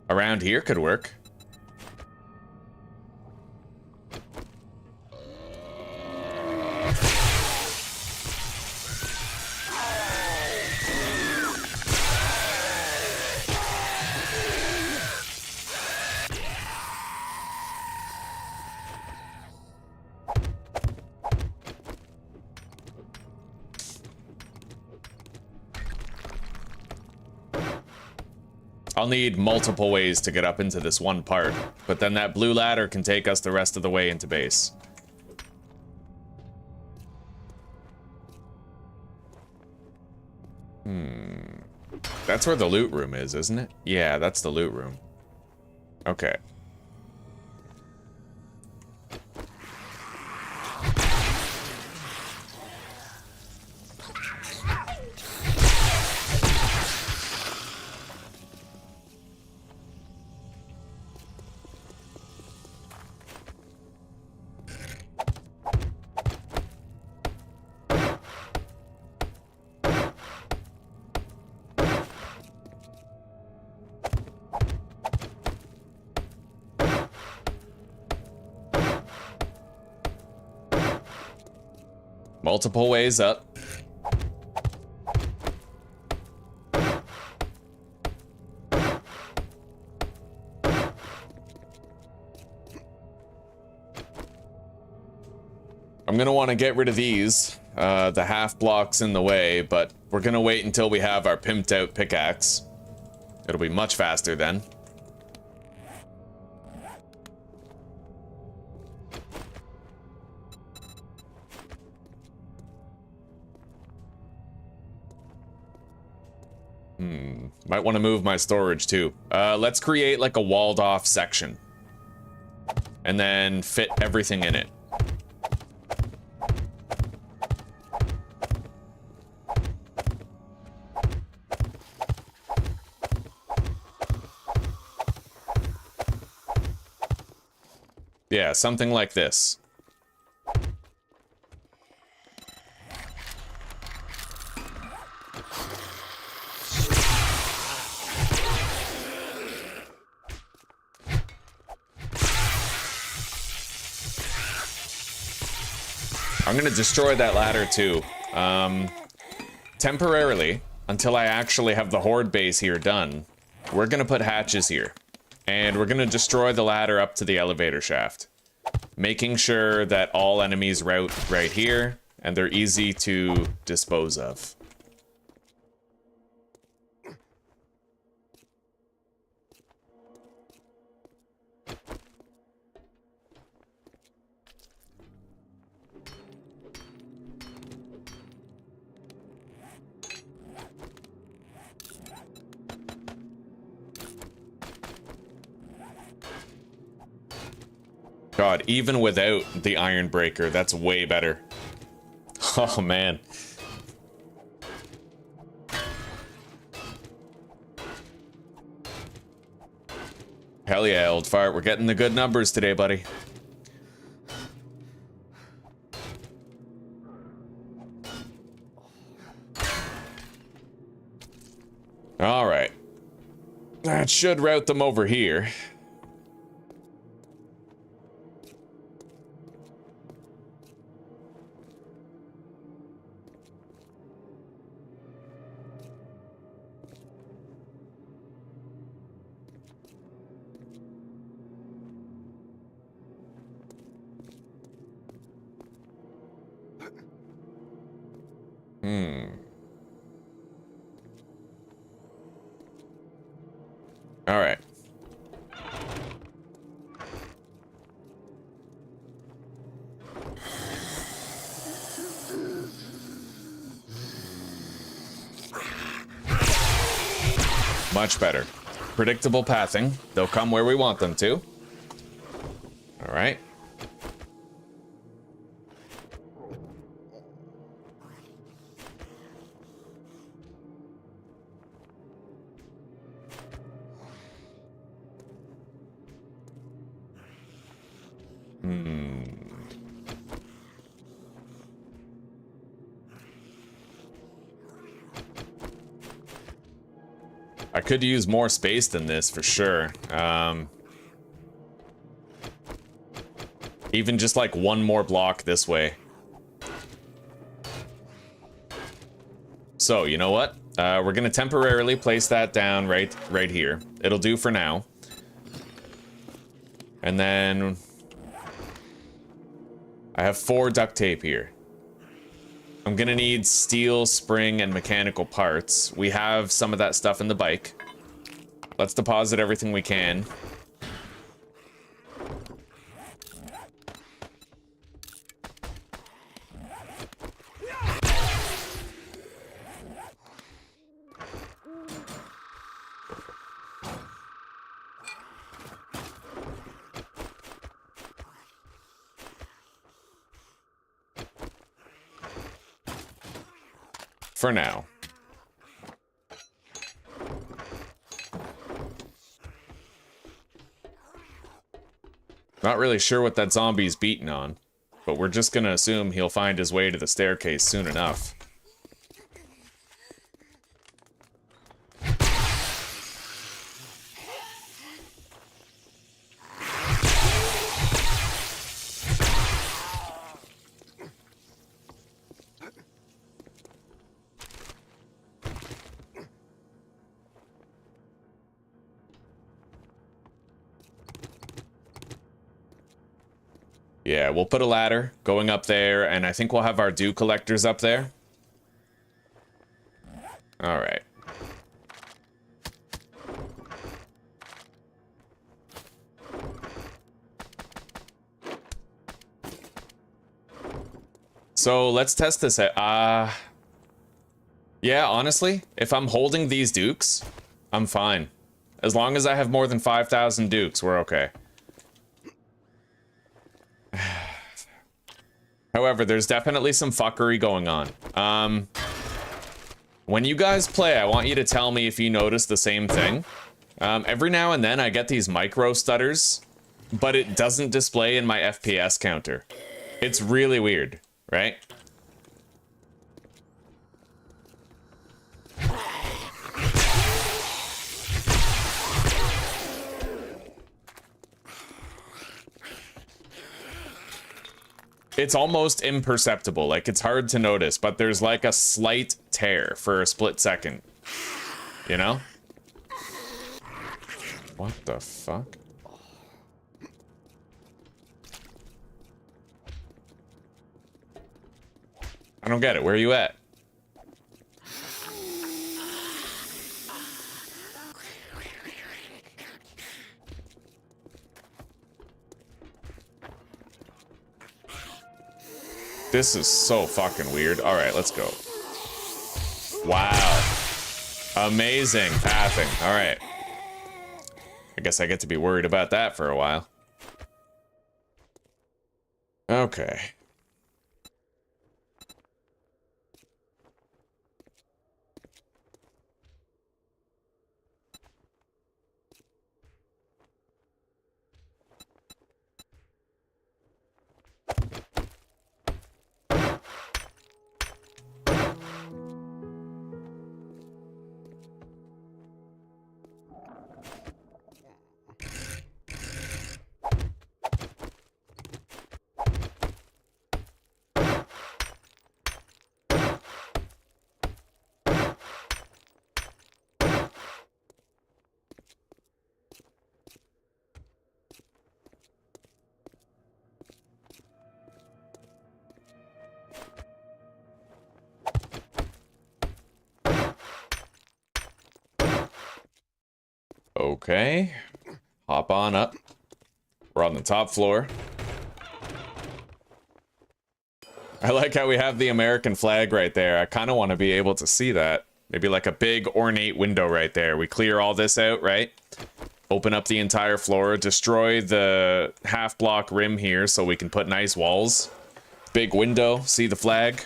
Around here could work. I'll need multiple ways to get up into this one part, but then that blue ladder can take us the rest of the way into base. That's where the loot room is, isn't it? Yeah, that's the loot room. Okay. Multiple ways up. I'm gonna want to get rid of these, the half blocks in the way, but we're gonna wait until we have our pimped out pickaxe. It'll be much faster then. Might want to move my storage too. Let's create like a walled off section. And then fit everything in it. Yeah, something like this. I'm gonna destroy that ladder too. Temporarily, until I actually have the horde base here done, we're gonna put hatches here. And we're gonna destroy the ladder up to the elevator shaft. Making sure that all enemies route right here, and they're easy to dispose of. God, even without the iron breaker, that's way better. Oh, man. Hell yeah, old fart. We're getting the good numbers today, buddy. All right. That should route them over here. All right. Much better. Predictable pathing. They'll come where we want them to. All right. I could use more space than this for sure. Even just like one more block this way. So, you know what? We're gonna temporarily place that down right here. It'll do for now. And then I have 4 duct tape here. I'm gonna need steel, spring, and mechanical parts. We have some of that stuff in the bike. Let's deposit everything we can. For now. Not really sure what that zombie's beating on, but we're just gonna assume he'll find his way to the staircase soon enough. Yeah, we'll put a ladder going up there, and I think we'll have our dew collectors up there. All right. So let's test this out. Yeah, honestly, if I'm holding these dukes, I'm fine. As long as I have more than 5,000 dukes, we're okay. However, there's definitely some fuckery going on. When you guys play, I want you to tell me if you notice the same thing. Every now and then I get these micro stutters, but it doesn't display in my FPS counter. It's really weird, right? It's almost imperceptible, like it's hard to notice, but there's like a slight tear for a split second. You know? What the fuck? I don't get it. Where are you at? This is so fucking weird. All right, let's go. Wow. Amazing pathing. All right. I guess I get to be worried about that for a while. Okay. Okay. Hop on up. We're on the top floor. I like how we have the American flag right there. I kind of want to be able to see that. Maybe like a big ornate window right there. We clear all this out, right? Open up the entire floor, destroy the half block rim here so we can put nice walls. Big window, see the flag.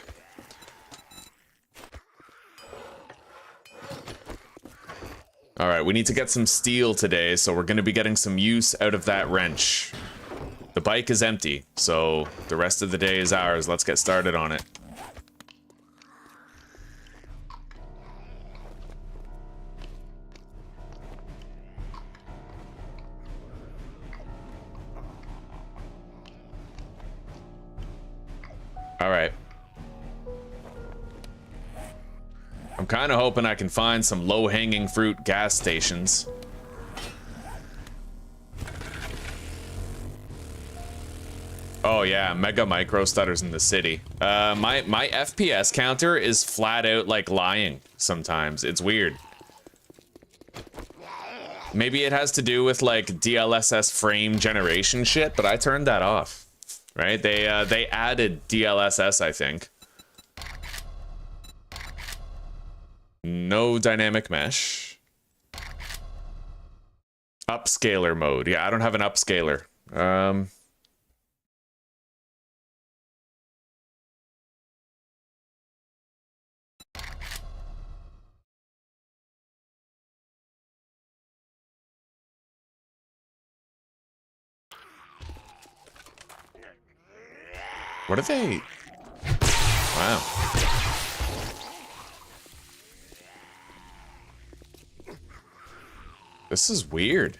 All right, we need to get some steel today, so we're going to be getting some use out of that wrench. The bike is empty, so the rest of the day is ours. Let's get started on it. All right. I'm kind of hoping I can find some low-hanging fruit gas stations. Oh yeah, mega micro stutters in the city. My FPS counter is flat out like lying sometimes. It's weird. Maybe it has to do with like DLSS frame generation shit, but I turned that off. Right? They added DLSS, I think. No dynamic mesh. Upscaler mode. Yeah, I don't have an upscaler. What are they? Wow. This is weird.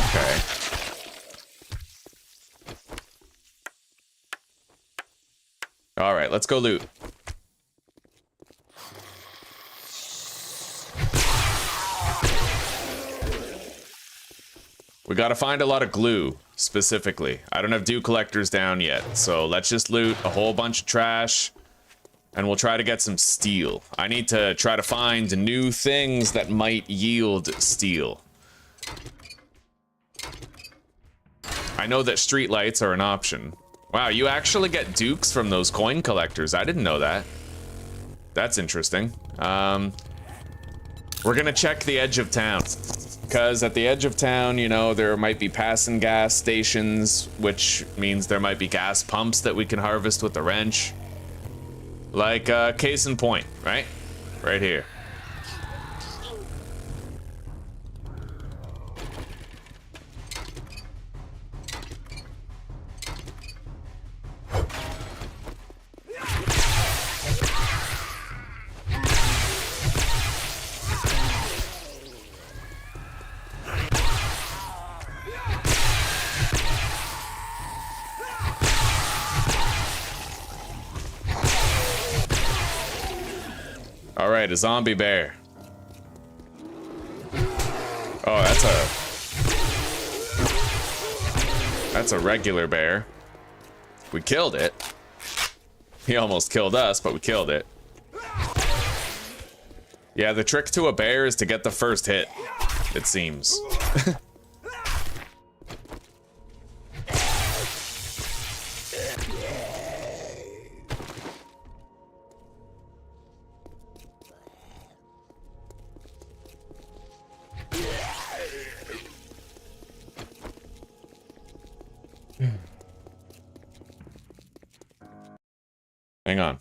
Okay. All right, let's go loot. We gotta find a lot of glue, specifically. I don't have dew collectors down yet, so let's just loot a whole bunch of trash. And we'll try to get some steel. I need to try to find new things that might yield steel. I know that streetlights are an option. Wow, you actually get dukes from those coin collectors. I didn't know that. That's interesting. We're gonna check the edge of town. Because at the edge of town, you know, there might be passing gas stations, which means there might be gas pumps that we can harvest with the wrench. Like, case in point, right? Right here. All right, a zombie bear. Oh, that's a regular bear. We killed it. He almost killed us, but we killed it. Yeah, the trick to a bear is to get the first hit, it seems. Hang on.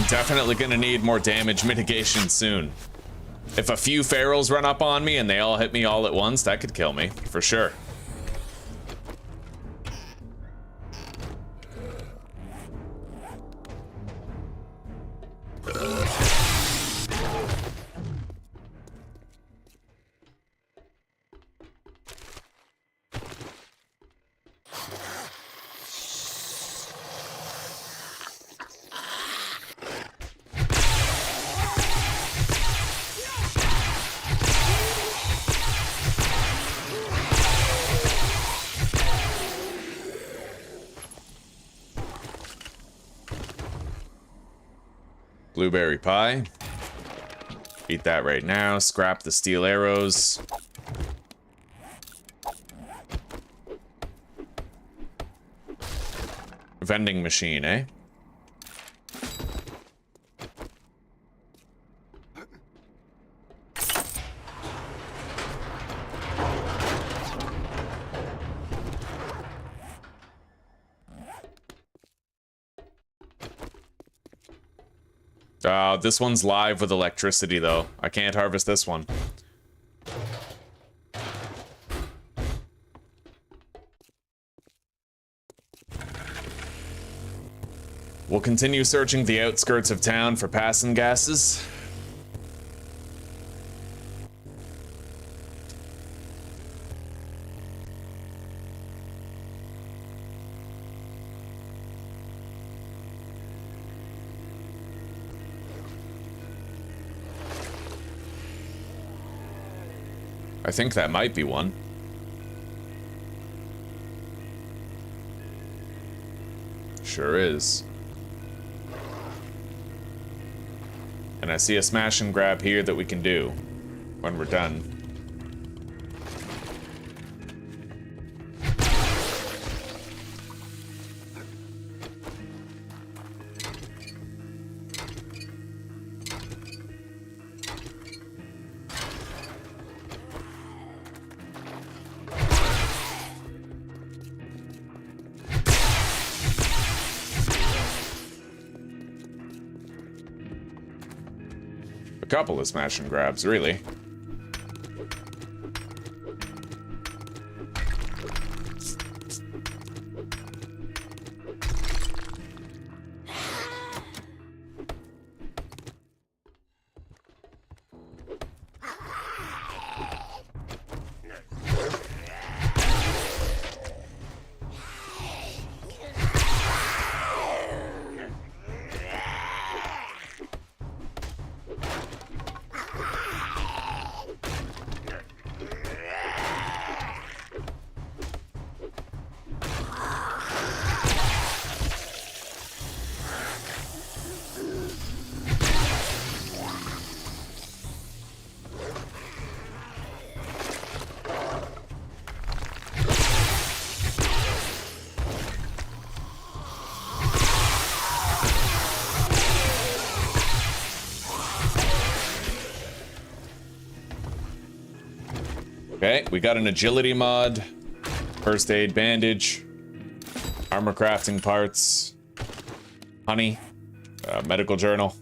Definitely gonna need more damage mitigation soon. If a few ferals run up on me and they all hit me all at once, that could kill me, for sure. Blueberry pie. Eat that right now. Scrap the steel arrows. Vending machine, eh? This one's live with electricity, though. I can't harvest this one. We'll continue searching the outskirts of town for passing gases. I think that might be one. Sure is. And I see a smash and grab here that we can do when we're done. Couple of smash and grabs, really. Okay, we got an agility mod, first aid bandage, armor crafting parts, honey, medical journal.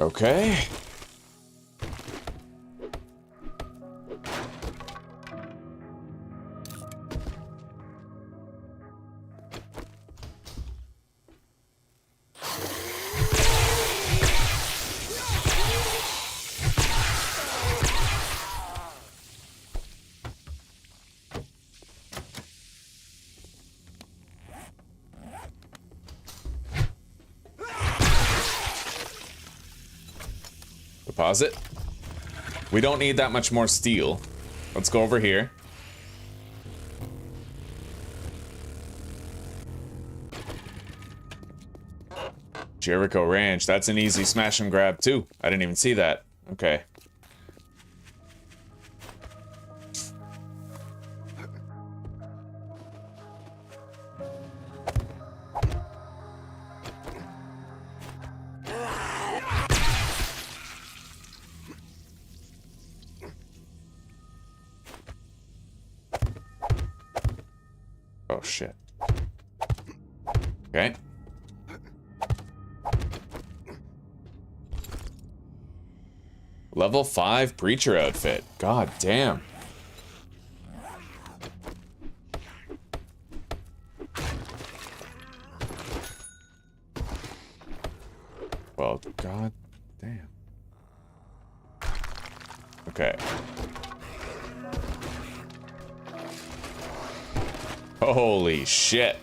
Okay. Deposit. We don't need that much more steel. Let's go over here. Jericho Ranch. That's an easy smash and grab too. I didn't even see that. Okay. Oh, shit. Okay. Level 5 preacher outfit. God damn. Well, god damn. Okay. Holy shit.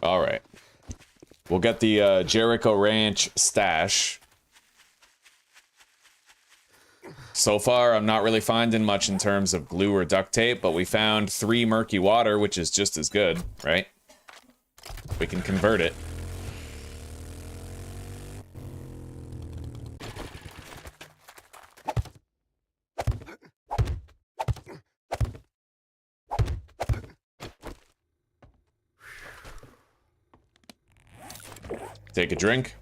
All right. We'll get the Jericho Ranch stash. So far, I'm not really finding much in terms of glue or duct tape, but we found 3 murky water, which is just as good, right? We can convert it. Take a drink.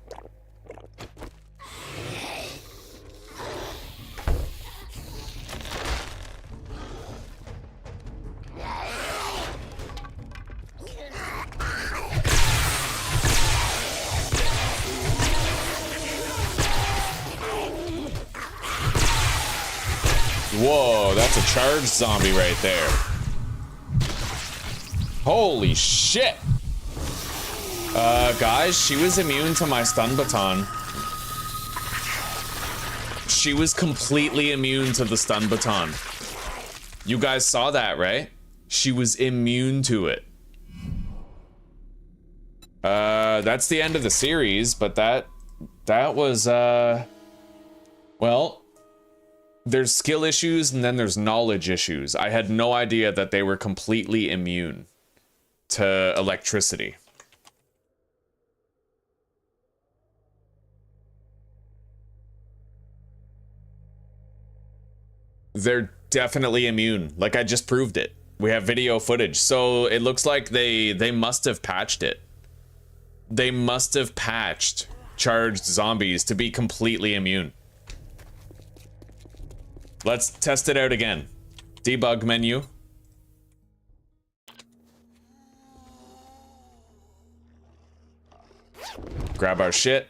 Whoa, that's a charged zombie right there. Holy shit! Guys, she was immune to my stun baton. She was completely immune to the stun baton. You guys saw that, right? She was immune to it. That's the end of the series, but that was, well, there's skill issues and then there's knowledge issues. I had no idea that they were completely immune to electricity. They're definitely immune. Like, I just proved it. We have video footage. So it looks like they must have patched it. They must have patched charged zombies to be completely immune. Let's test it out again. Debug menu. Grab our shit.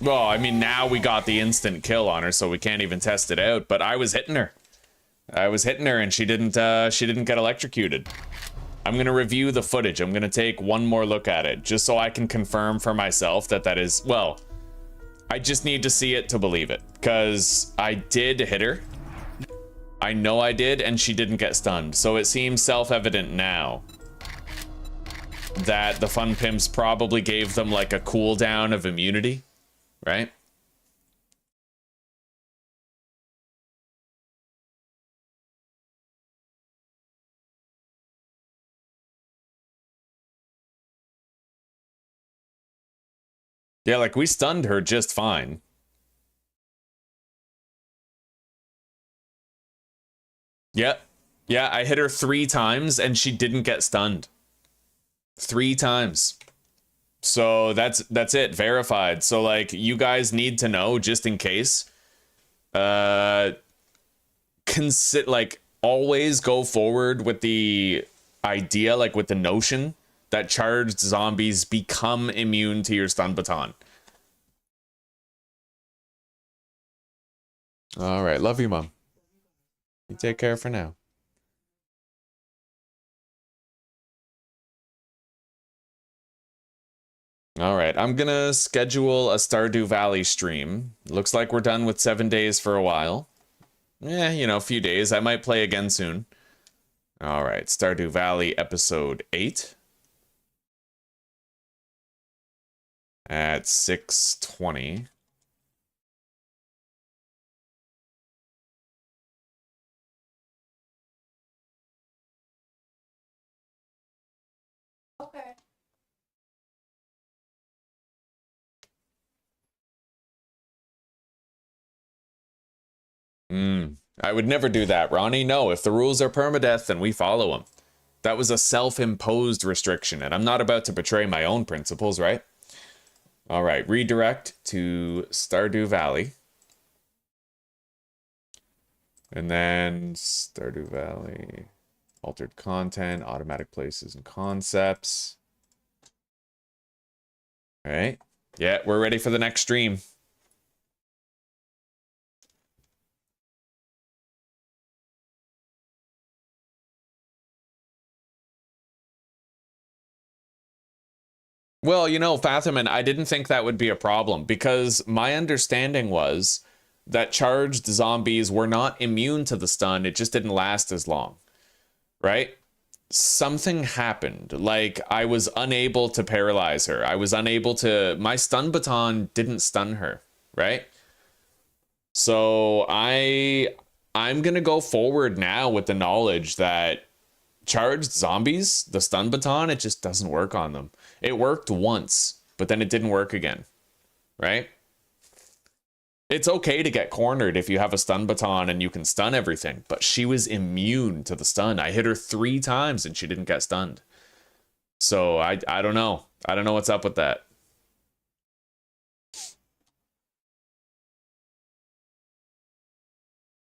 Well, I mean, now we got the instant kill on her, so we can't even test it out, but I was hitting her. I was hitting her and she didn't get electrocuted. I'm gonna review the footage. I'm gonna take one more look at it, just so I can confirm for myself that that is, well, I just need to see it to believe it, because I did hit her. I know I did, and she didn't get stunned, so it seems self-evident now that the Fun Pimps probably gave them like a cooldown of immunity. Right? Yeah, like we stunned her just fine. Yep. Yeah, I hit her 3 times and she didn't get stunned. 3 times. So that's it, verified. So like you guys need to know just in case. Like always go forward with the idea, like with the notion that charged zombies become immune to your stun baton. All right, love you, Mom. You take care for now. All right, I'm gonna schedule a Stardew Valley stream. Looks like we're done with 7 days for a while. Yeah, you know, a few days. I might play again soon. All right, Stardew Valley episode 8 at 6:20. Okay. I would never do that, Ronnie. No, if the rules are permadeath, then we follow them. That was a self-imposed restriction, and I'm not about to betray my own principles, right? All right, redirect to Stardew Valley. And then Stardew Valley, altered content, automatic places and concepts. All right. Yeah, we're ready for the next stream. Well, you know, Fathiman, I didn't think that would be a problem because my understanding was that charged zombies were not immune to the stun. It just didn't last as long, right? Something happened. Like, I was unable to paralyze her. I was unable to... My stun baton didn't stun her, right? So I'm gonna go forward now with the knowledge that charged zombies, the stun baton, it just doesn't work on them. It worked once, but then it didn't work again, right? It's okay to get cornered if you have a stun baton and you can stun everything, but she was immune to the stun. I hit her 3 times and she didn't get stunned. So I don't know. I don't know what's up with that.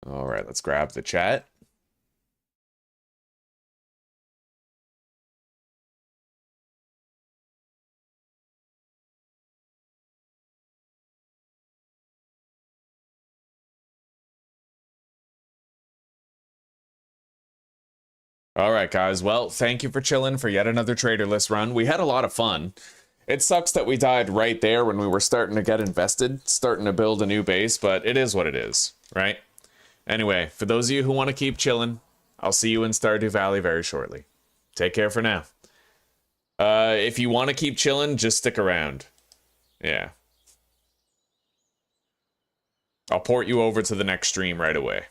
All right, let's grab the chat. All right, guys. Well, thank you for chilling for yet another Traderless run. We had a lot of fun. It sucks that we died right there when we were starting to get invested, starting to build a new base, but it is what it is, right? Anyway, for those of you who want to keep chilling, I'll see you in Stardew Valley very shortly. Take care for now. If you want to keep chilling, just stick around. Yeah. I'll port you over to the next stream right away.